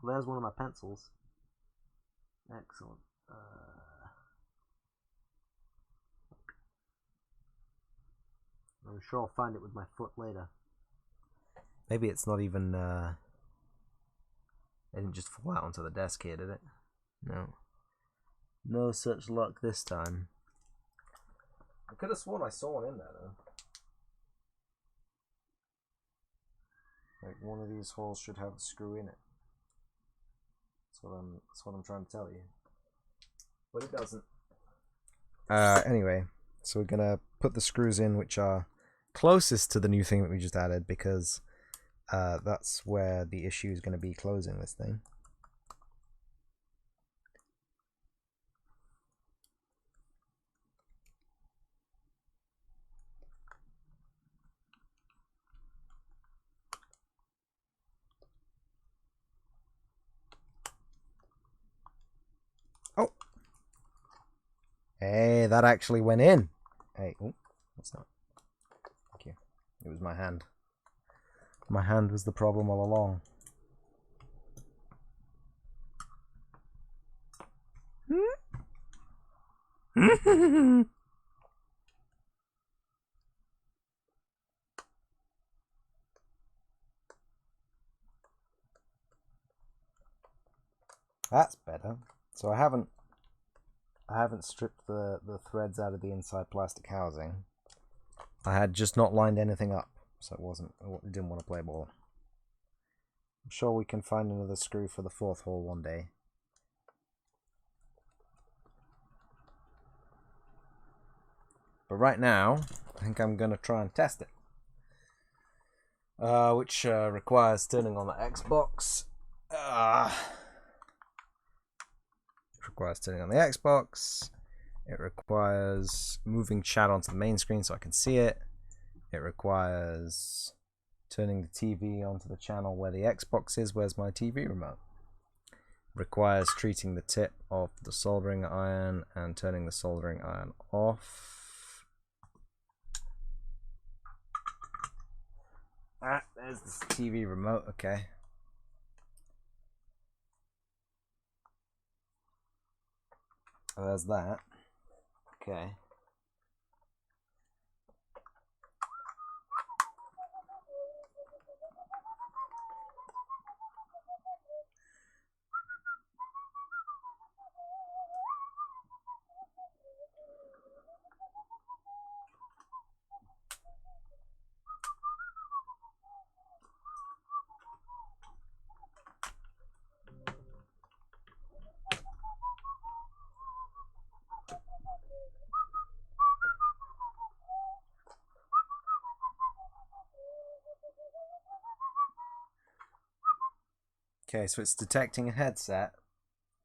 Well, there's one of my pencils. Excellent. I'm sure I'll find it with my foot later. Maybe it's not even, it didn't just fall out onto the desk here, did it? No. No such luck this time. I could have sworn I saw one in there, though. Like, one of these holes should have a screw in it. That's what I'm trying to tell you. But it doesn't. Anyway, so we're gonna put the screws in which are closest to the new thing that we just added, because that's where the issue is gonna be closing this thing. Oh! Hey, that actually went in. Hey, oh, that's not. Thank you. It was my hand. My hand was the problem all along. That's better. So I haven't stripped the threads out of the inside plastic housing. I had just not lined anything up, so it didn't want to play ball. I'm sure we can find another screw for the fourth hole one day. But right now, I think I'm going to try and test it. Which requires turning on the Xbox. It requires turning on the Xbox. It requires moving chat onto the main screen so I can see it. It requires turning the TV onto the channel where the Xbox is. Where's my TV remote? It requires treating the tip of the soldering iron and turning the soldering iron off. There's the TV remote, okay. There's that. Okay. Okay, so it's detecting a headset.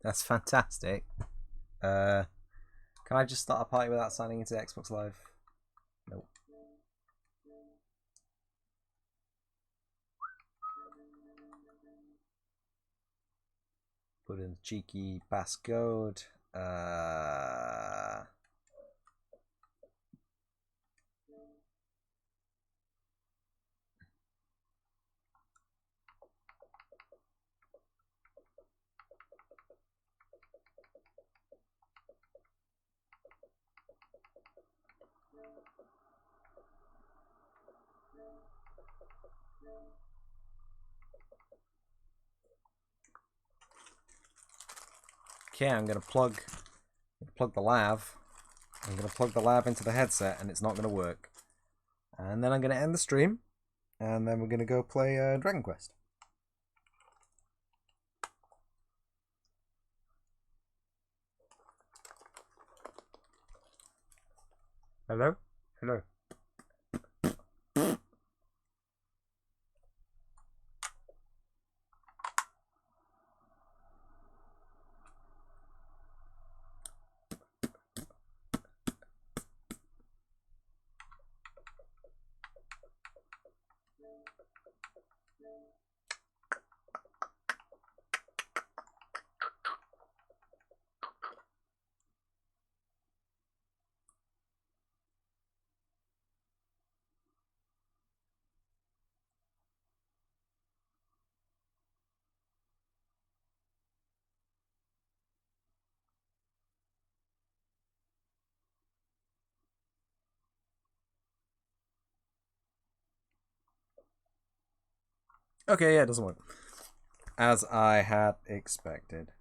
That's fantastic. Can I just start a party without signing into Xbox Live? Nope. Put in the cheeky passcode. Okay, I'm gonna plug the lav. I'm gonna plug the lav into the headset, and it's not gonna work. And then I'm gonna end the stream, and then we're gonna go play Dragon Quest. Hello? Hello. Okay, yeah, it doesn't work. As I had expected.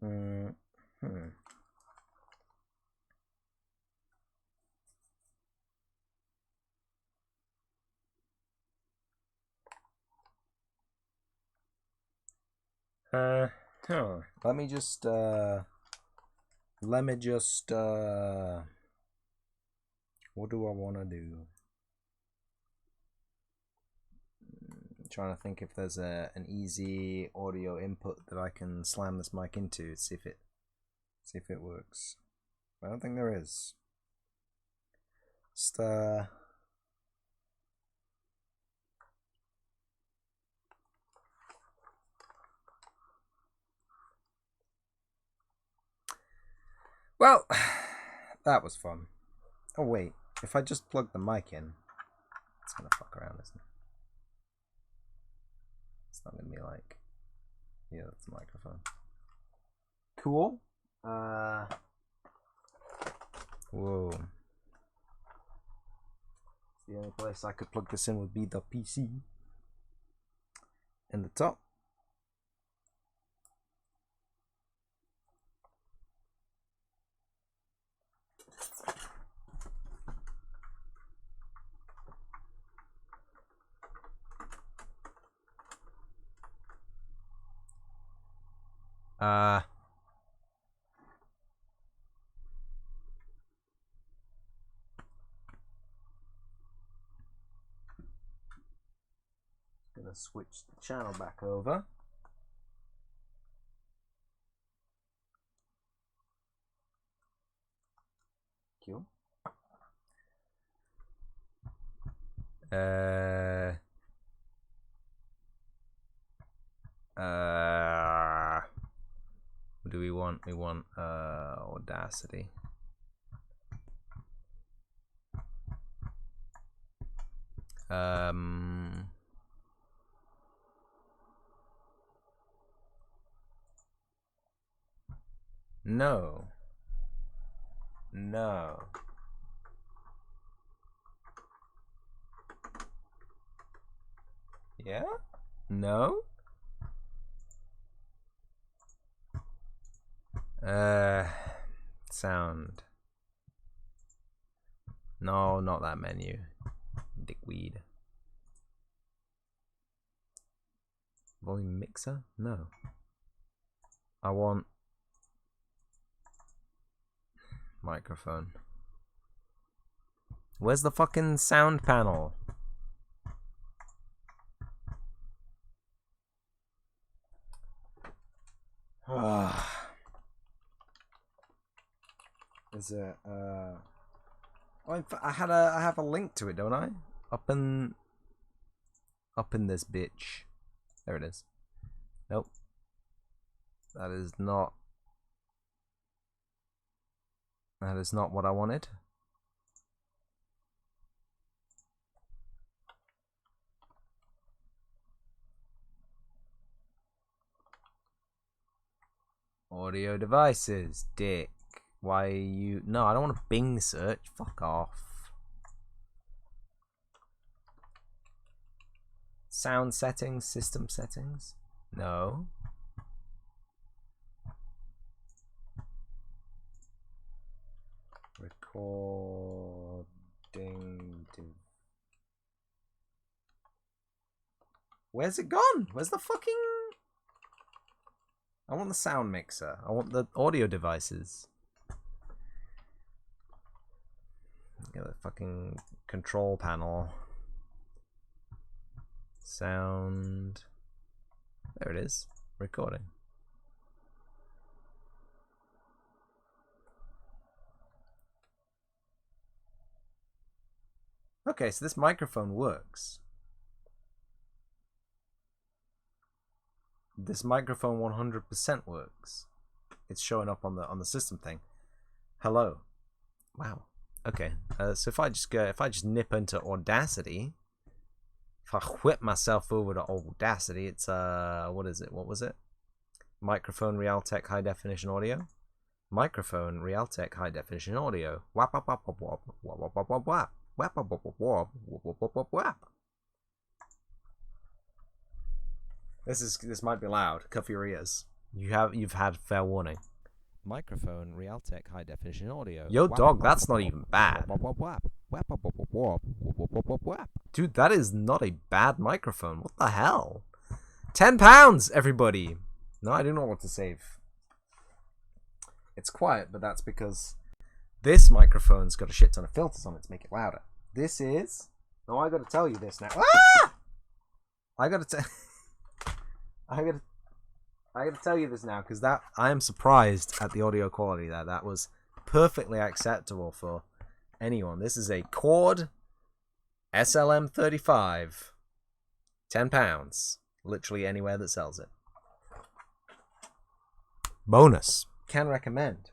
Hmm. Huh. Let me just what do I want to do? I'm trying to think if there's an easy audio input that I can slam this mic into, see if it works. I don't think there is. Just well, that was fun. Oh wait, if I just plug the mic in, it's gonna fuck around, isn't it? It's not gonna be like, yeah, that's the microphone. Cool. Whoa. The only place I could plug this in would be the PC. In the top. Gonna switch the channel back over. Cool. What do we want? We want Audacity. No. No. Yeah? No? Sound. No, not that menu. Dickweed. Volume mixer? No. I want microphone. Where's the fucking sound panel? Is it oh, I have a link to it, don't I? Up in this bitch. There it is. Nope. That is not what I wanted. Audio devices, dick. Why you? No, I don't want to Bing search. Fuck off. Sound settings, system settings. No. Recording. Where's it gone? Where's the fucking? I want the sound mixer. I want the audio devices. Get the fucking control panel. Sound. There it is. Recording. Okay, so this microphone works. This microphone 100% works. It's showing up on the system thing. Hello. Wow. Okay. So if I just nip into Audacity, if I whip myself over to Audacity, it's what is it? What was it? Microphone Realtek High Definition Audio. Microphone Realtek High Definition Audio. Wap wap wap wap wap wap wap wap wap. Wap, wap, wap, wap, wap, wap, wap, wap, wap. This might be loud. Cover your ears. You've had fair warning. Microphone Realtek high definition audio. Yo, dog, that's not even bad. Dude, that is not a bad microphone. What the hell? £10, everybody. No, I do not want to save. It's quiet, but that's because this microphone's got a shit ton of filters on it to make it louder. This is... No, I gotta tell you this now. Ah! I gotta tell you this now, because that I am surprised at the audio quality there. That was perfectly acceptable for anyone. This is a Cord SLM35. £10. Literally anywhere that sells it. Bonus. Can recommend.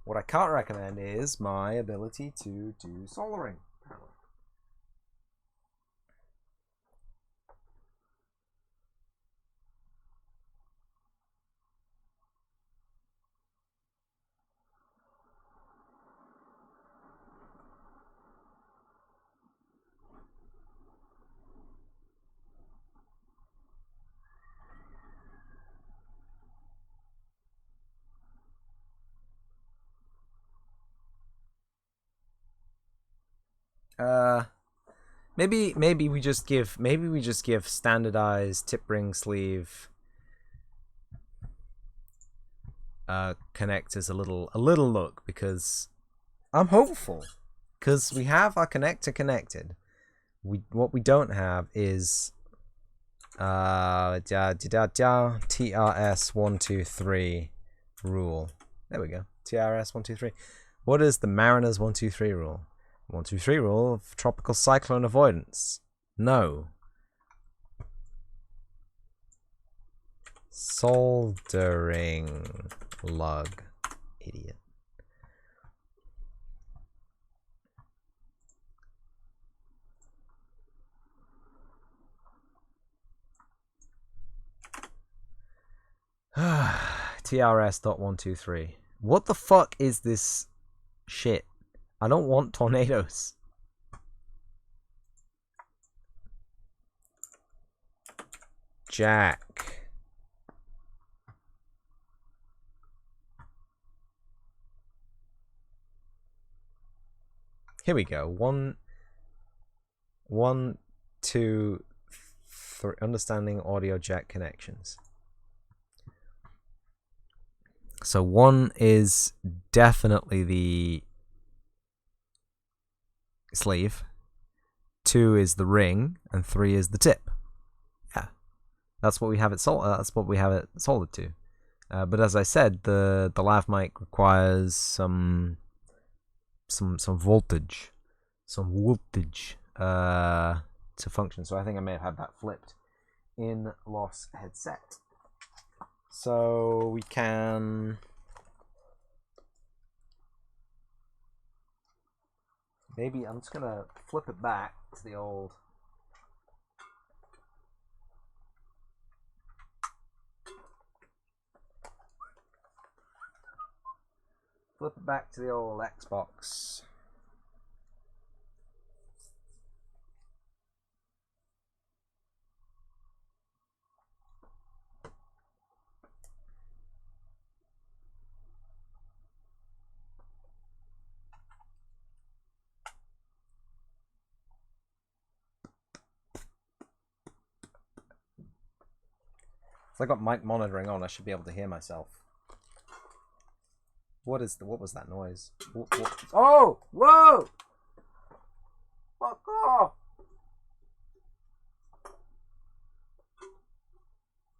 What I can't recommend is my ability to do soldering. Maybe we just give standardized tip ring sleeve connectors a little look, because I'm hopeful, because we have our connector connected. What we don't have is TRS123 rule. There we go. TRS123. What is the Mariner's 123 rule? 123 rule of tropical cyclone avoidance. No. Soldering lug. Idiot. TRS.123. What the fuck is this shit? I don't want tornadoes. Jack. Here we go. One, two, three. Understanding audio jack connections. So one is definitely the sleeve, 2 is the ring, and 3 is the tip. Yeah, that's what we have it soldered to. But as I said, the lav mic requires some voltage, to function. So I think I may have had that flipped in Lost headset. So we can maybe I'm just gonna flip it back to the old. Flip it back to the old Xbox. If I got mic monitoring on, I should be able to hear myself. What was that noise? Oh! Whoa! Fuck off!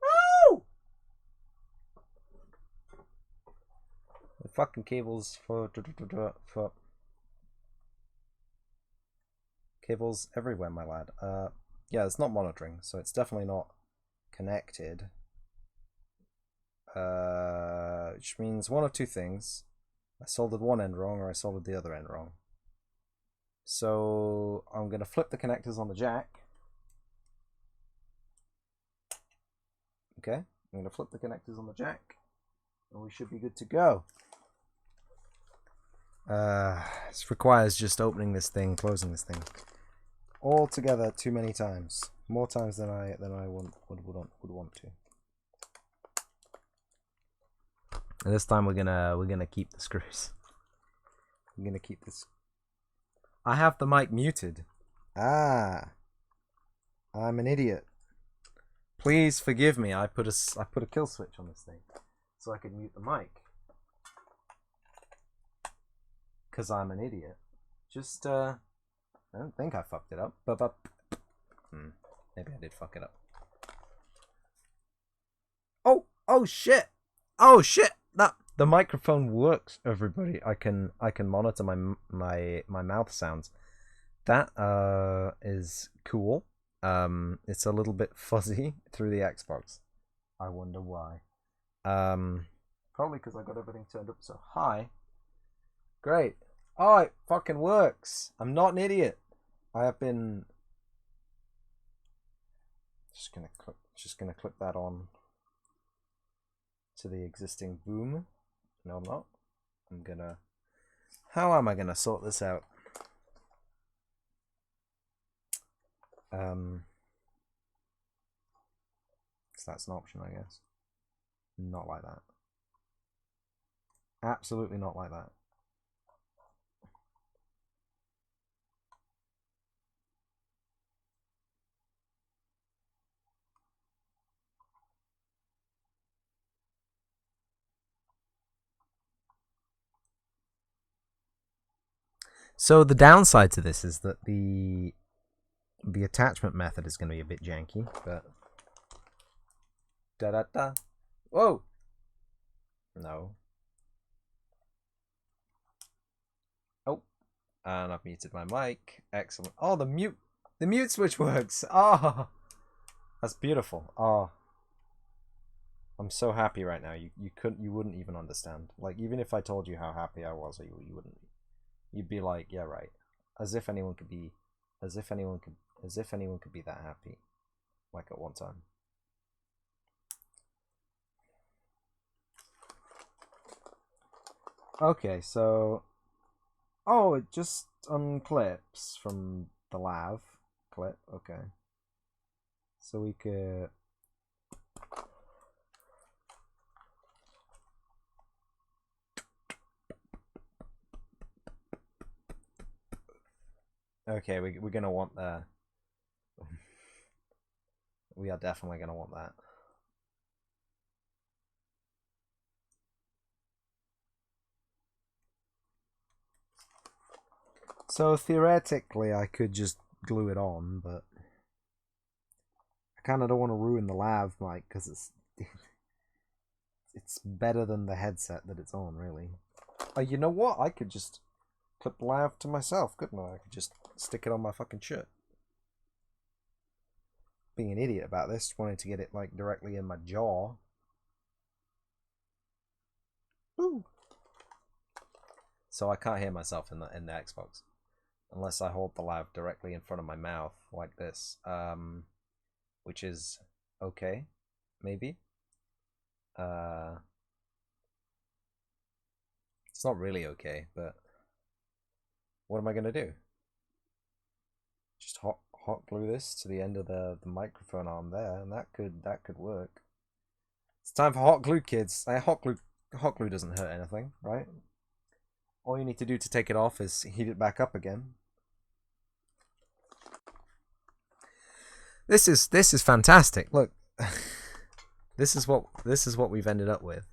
No! The fucking cables for cables everywhere, my lad. Yeah, it's not monitoring, so it's definitely not connected. Which means one of two things. I soldered one end wrong, or I soldered the other end wrong. So I'm going to flip the connectors on the jack. Okay, I'm going to flip the connectors on the jack, and we should be good to go. This requires just opening this thing, closing this thing, all together too many times, more times than I would want to. And this time we're gonna keep the screws. I'm gonna keep this. I have the mic muted. Ah, I'm an idiot. Please forgive me. I put a kill switch on this thing so I could mute the mic. Cause I'm an idiot. Just I don't think I fucked it up. But maybe I did fuck it up. Oh shit! Oh shit! The microphone works, everybody. I can monitor my mouth sounds. That is cool. It's a little bit fuzzy through the Xbox. I wonder why. Probably because I got everything turned up so high. Great. Oh, it fucking works. I'm not an idiot. I have been just gonna clip that on to the existing boom. No, I'm not. How am I gonna sort this out? So that's an option, I guess. Not like that. Absolutely not like that. So the downside to this is that the attachment method is going to be a bit janky, but da da da. Whoa. No. Oh, and I've muted my mic. Excellent. Oh, the mute switch works. Oh, that's beautiful. Oh, I'm so happy right now. You wouldn't even understand. Like, even if I told you how happy I was, you wouldn't. You'd be like, yeah, right. As if anyone could be that happy, like at one time. Okay, so oh, it just unclips from the lav clip. Okay, so we could. Okay, we're gonna want the. We are definitely gonna want that. So theoretically, I could just glue it on, but I kind of don't want to ruin the lav mic because it's better than the headset that it's on, really. Oh, you know what? I could just clip the lav to myself, couldn't I? I could just stick it on my fucking shirt. Being an idiot about this, wanting to get it like directly in my jaw. Ooh. So I can't hear myself in the Xbox unless I hold the lav directly in front of my mouth like this, which is okay, maybe. It's not really okay, but what am I gonna do? Just hot glue this to the end of the microphone arm there, and that could work. It's time for hot glue, kids. Hot glue doesn't hurt anything, right? All you need to do to take it off is heat it back up again. This is fantastic. Look, this is what we've ended up with.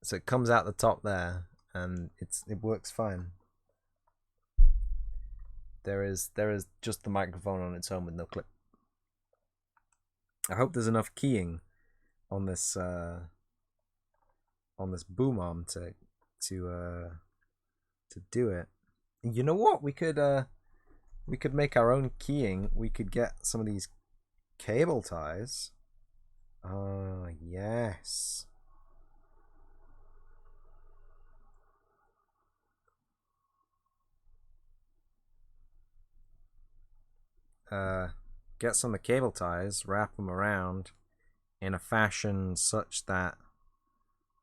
So it comes out the top there, and it works fine. There is just the microphone on its own with no clip. I hope there's enough keying on this boom arm to do it. And you know what? We could make our own keying. We could get some of these cable ties. Ah, yes. Get some of the cable ties, wrap them around in a fashion such that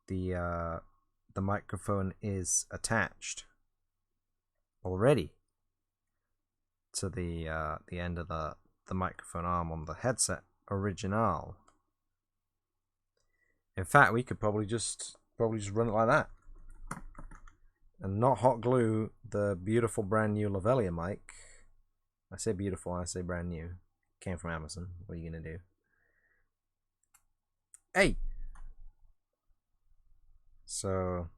the the microphone is attached already to the end of the microphone arm on the headset original. In fact, we could probably just run it like that, and not hot glue the beautiful brand new lavalier mic. I say beautiful, I say brand new. Came from Amazon. What are you gonna do? Hey. So.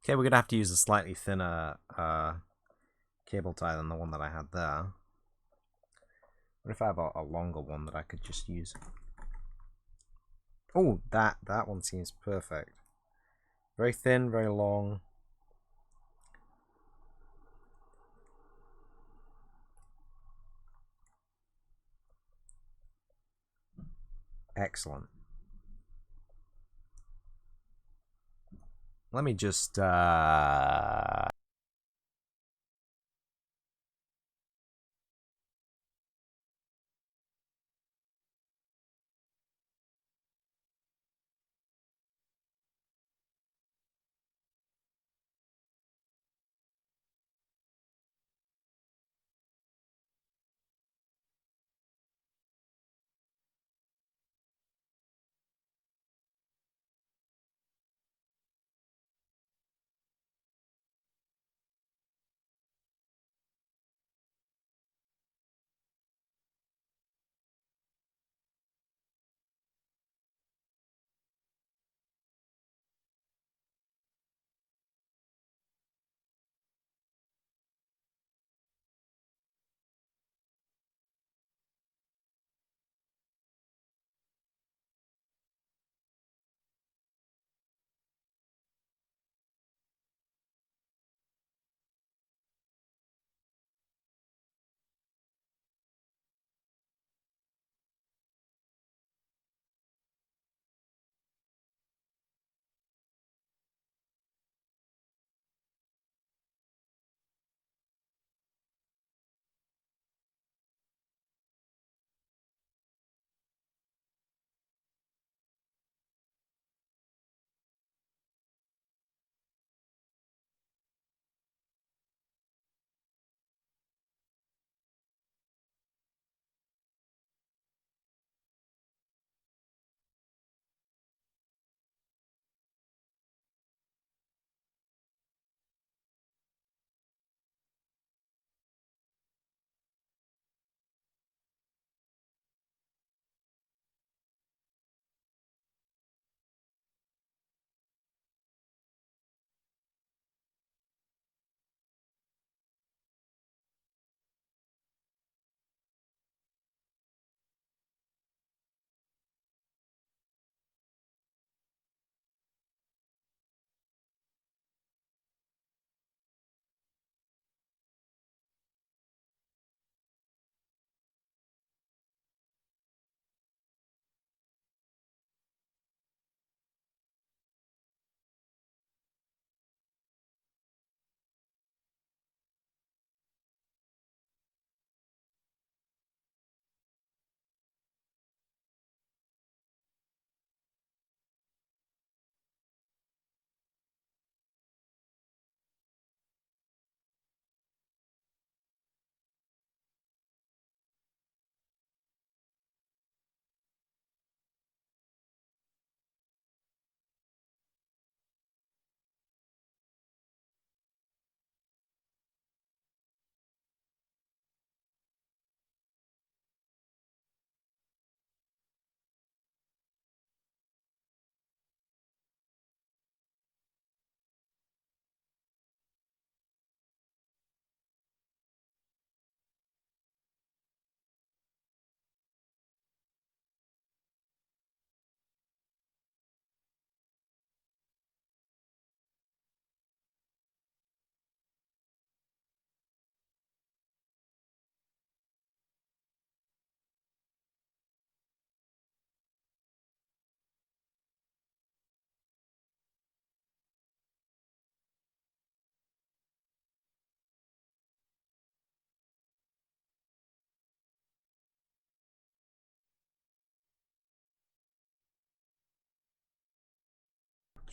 Okay, we're gonna have to use a slightly thinner cable tie than the one that I had there. What if I have a longer one that I could just use? Oh, that one seems perfect. Very thin, very long. Excellent. Let me just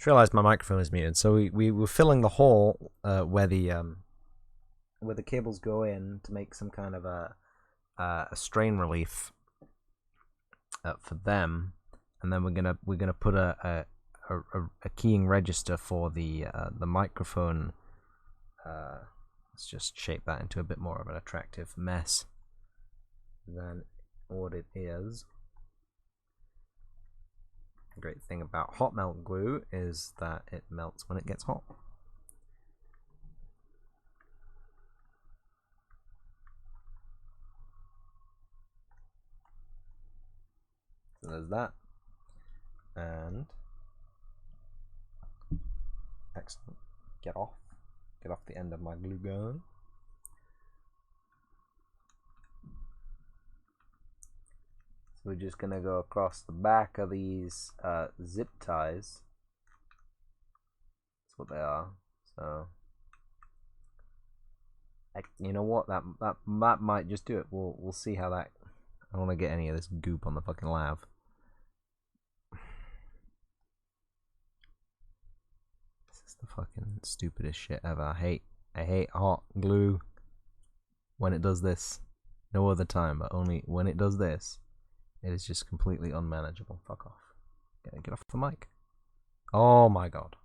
Just realized my microphone is muted. So we were filling the hole where the cables go in to make some kind of a strain relief for them, and then we're gonna put a keying register for the microphone. Let's just shape that into a bit more of an attractive mess than what it is. The great thing about hot melt glue is that it melts when it gets hot. So there's that. And excellent. Get off the end of my glue gun. So we're just gonna go across the back of these zip ties. That's what they are. So you know what, that might just do it. We'll see how that. I don't want to get any of this goop on the fucking lav. This is the fucking stupidest shit ever. I hate hot glue when it does this. No other time, but only when it does this. It is just completely unmanageable. Fuck off. Get off the mic. Oh my god.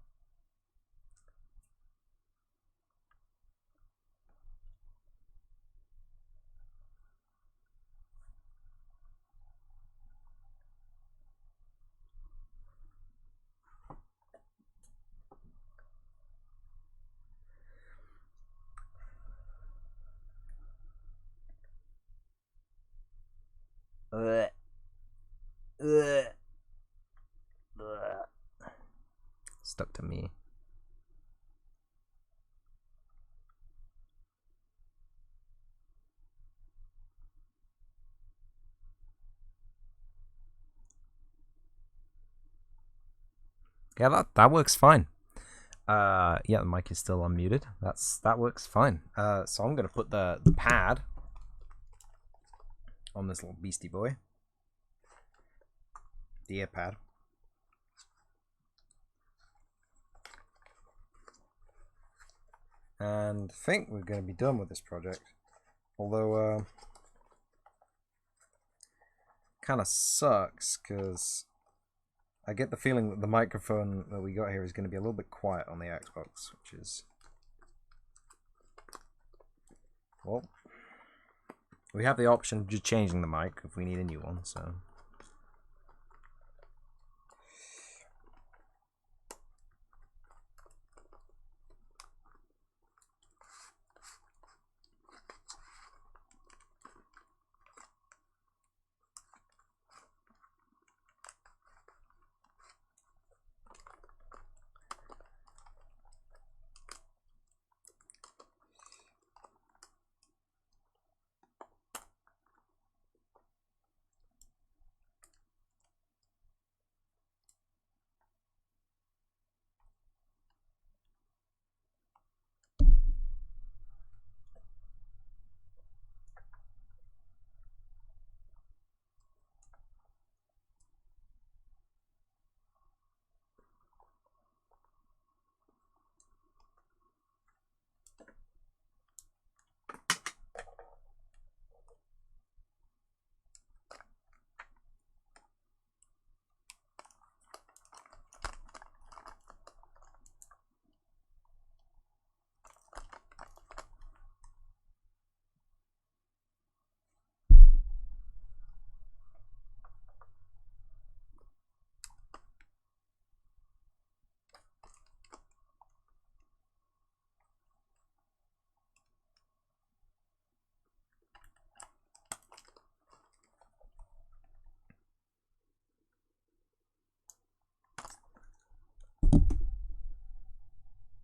Stuck to me. Yeah, that works fine. Yeah, the mic is still unmuted. That works fine. So I'm gonna put the pad on this little beastie boy. The ear pad. And I think we're going to be done with this project. Although, kind of sucks because I get the feeling that the microphone that we got here is going to be a little bit quiet on the Xbox, which is, well, we have the option of just changing the mic if we need a new one, so.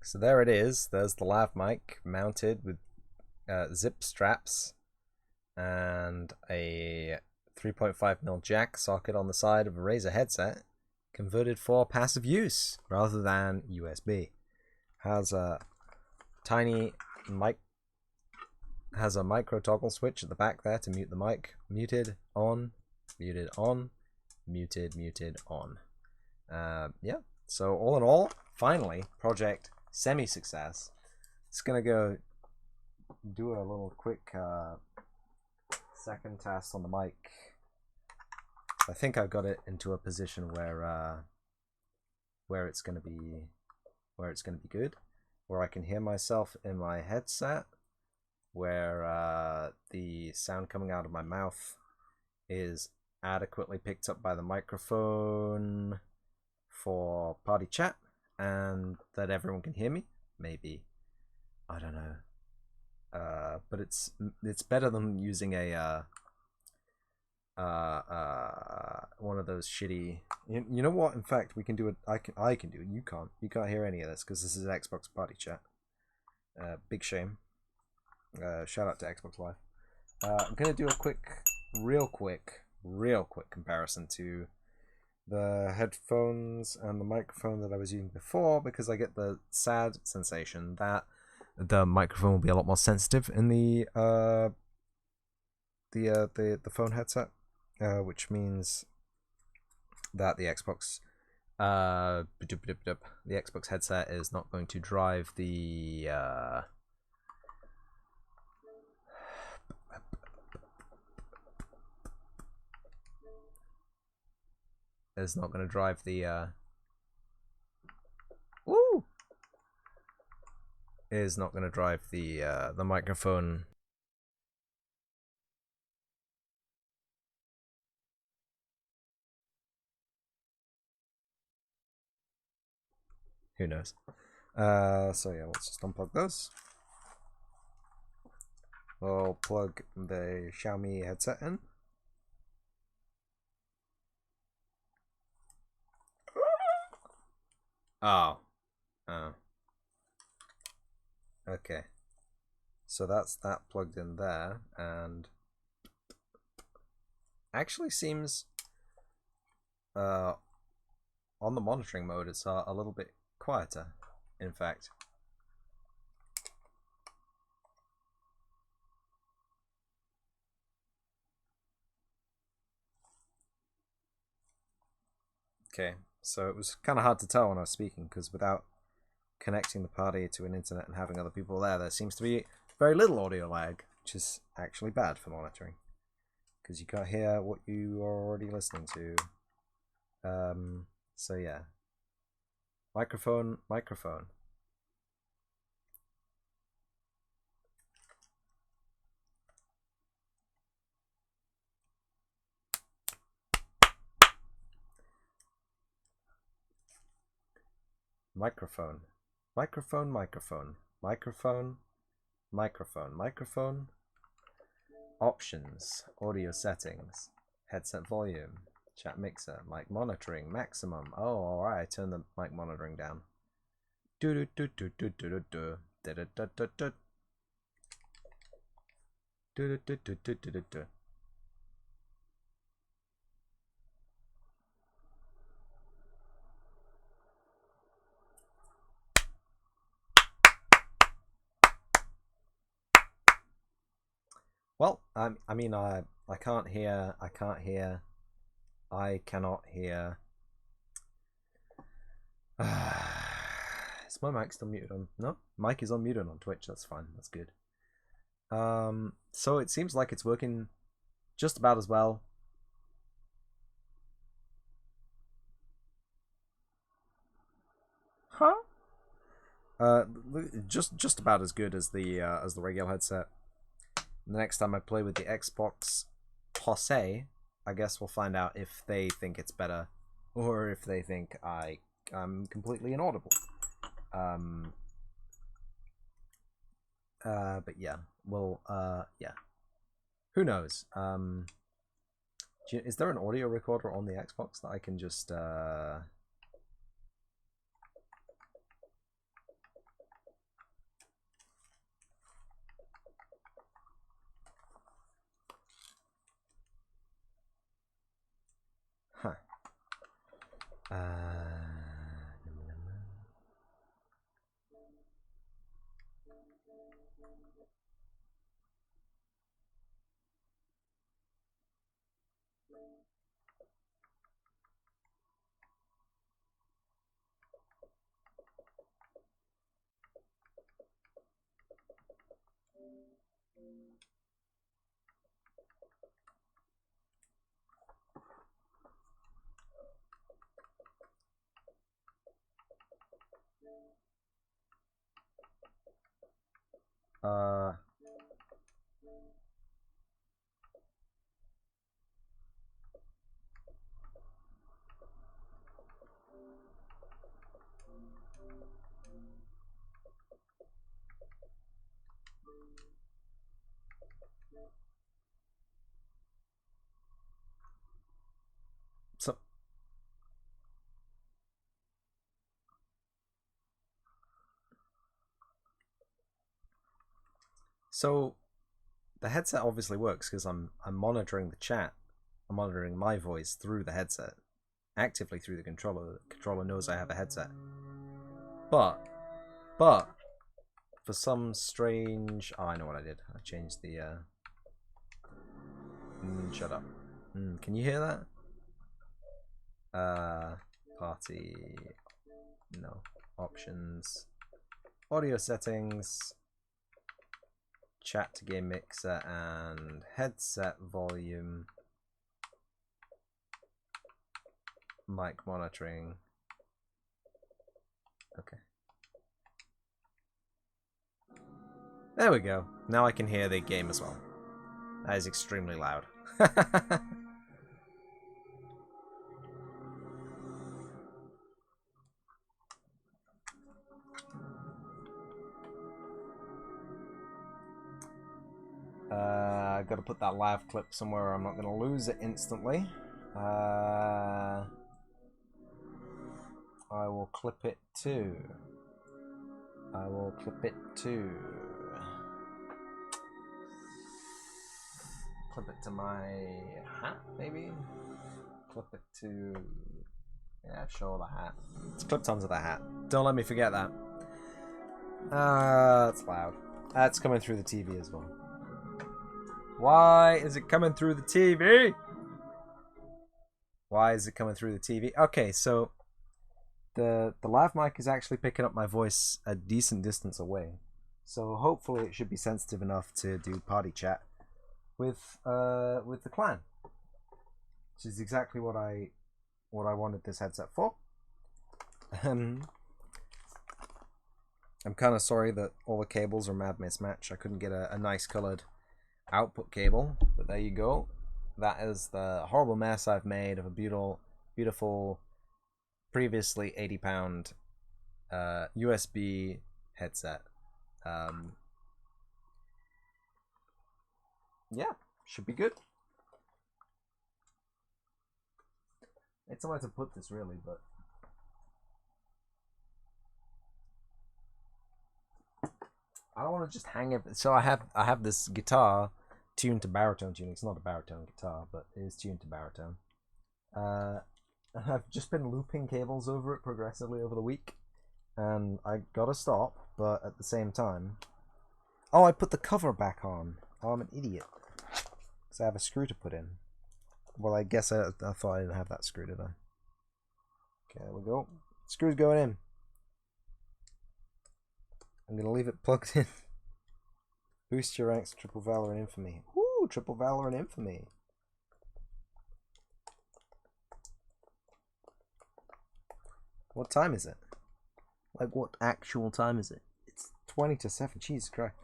So there it is. There's the lav mic mounted with zip straps and a 3.5mm jack socket on the side of a Razer headset, converted for passive use rather than USB. Has a tiny mic. Has a micro toggle switch at the back there to mute the mic. Muted on, muted on, muted on. Yeah. So all in all, finally, project semi-success. It's gonna go do a little quick second test on the mic. I think I've got it into a position where it's gonna be good, where I can hear myself in my headset, where the sound coming out of my mouth is adequately picked up by the microphone for party chat, and that everyone can hear me. Maybe, I don't know. But it's better than using a one of those shitty. You know what? In fact, we can do it. I can do it. You can't. You can't hear any of this because this is Xbox party chat. Big shame. Shout out to Xbox Live. I'm gonna do a real quick comparison to the headphones and the microphone that I was using before, because I get the sad sensation that the microphone will be a lot more sensitive in the phone headset, which means that the Xbox headset is not going to drive the is not going to drive the is not going to drive the microphone. Who knows? So yeah, let's just unplug those. We'll plug the Xiaomi headset in. Oh. Okay. So that's that plugged in there, and actually seems on the monitoring mode it's a little bit quieter, in fact. Okay, so it was kind of hard to tell when I was speaking, because without connecting the party to an internet and having other people there seems to be very little audio lag, which is actually bad for monitoring, because you can't hear what you are already listening to. So yeah. Microphone. Microphone. Options. Audio settings. Headset volume. Chat mixer. Mic monitoring. Maximum. Oh, alright. I turned the mic monitoring down. Well, I can't hear. I cannot hear. Is my mic still muted on? No, mic is unmuted on Twitch. That's fine. That's good. So it seems like it's working just about as well. Huh? Just about as good as the regular headset. The next time I play with the Xbox Posse, I guess we'll find out if they think it's better, or if they think I'm completely inaudible. But yeah, well, yeah. Who knows? Is there an audio recorder on the Xbox that I can just Huh. Uh, so So the headset obviously works because I'm monitoring the chat. I'm monitoring my voice through the headset, actively through the controller. The controller knows I have a headset. But for some strange, oh, I know what I did. I changed the. Shut up. Can you hear that? Party. No. Options. Audio settings. Chat to game mixer and headset volume. Mic monitoring. Okay. There we go. Now I can hear the game as well. That is extremely loud. I gotta put that live clip somewhere where I'm not gonna lose it instantly. I will clip it too. Clip it to my hat, maybe? Clip it to... Yeah, sure, the hat. It's clipped onto the hat. Don't let me forget that. That's loud. That's coming through the TV as well. Why is it coming through the TV? Why is it coming through the TV? Okay, so the lav mic is actually picking up my voice a decent distance away. So hopefully it should be sensitive enough to do party chat with the clan. Which is exactly what I wanted this headset for. I'm kind of sorry that all the cables are mad mismatch. I couldn't get a nice colored output cable, but there you go. That is the horrible mess I've made of a beautiful previously £80 USB headset. Yeah, should be good. It's somewhere to put this really, but I don't want to just hang it. So I have this guitar tuned to baritone tuning. It's not a baritone guitar, but it is tuned to baritone. I've just been looping cables over it progressively over the week, and I gotta stop. But at the same time, oh, I put the cover back on. Oh, I'm an idiot. Because I have a screw to put in. Well, I guess I thought I didn't have that screw, did I? Okay, there we go. Screw's going in. I'm gonna leave it plugged in. Boost your ranks, triple valor and infamy. Woo, triple valor and infamy. What time is it? Like, what actual time is it? It's 20 to 7. Jesus Christ.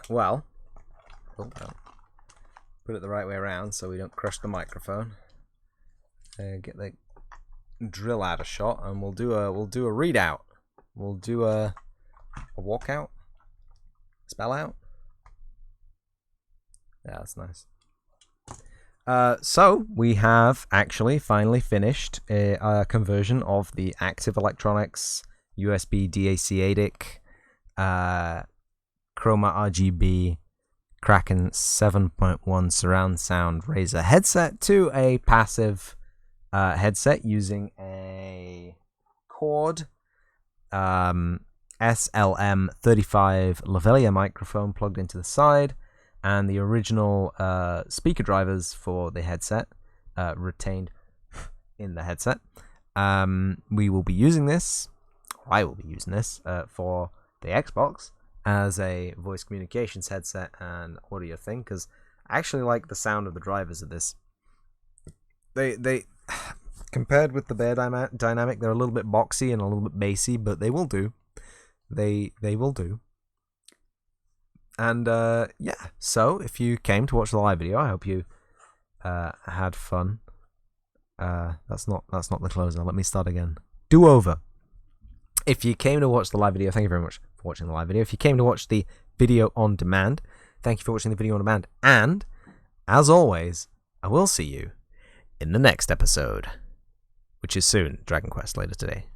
Well, put it the right way around so we don't crush the microphone. Get the drill out a shot, and we'll do a readout. We'll do a walkout, spell out. Yeah, that's nice. So we have actually finally finished a conversion of the Active Electronics USB DAC ADIC Chroma RGB Kraken 7.1 surround sound Razer headset to a passive headset using a Cord SLM35 lavalier microphone plugged into the side, and the original speaker drivers for the headset retained in the headset. We will be using this. I will be using this for the Xbox, as a voice communications headset and audio thing, because I actually like the sound of the drivers of this. They compared with the Bear Dynamic, they're a little bit boxy and a little bit bassy, but they will do. They will do. And yeah, so if you came to watch the live video, I hope you had fun. That's not the closer. Let me start again. Do over. If you came to watch the live video, thank you very much for watching the live video. If you came to watch the video on demand, thank you for watching the video on demand. And as always, I will see you in the next episode, which is soon. Dragon Quest later today.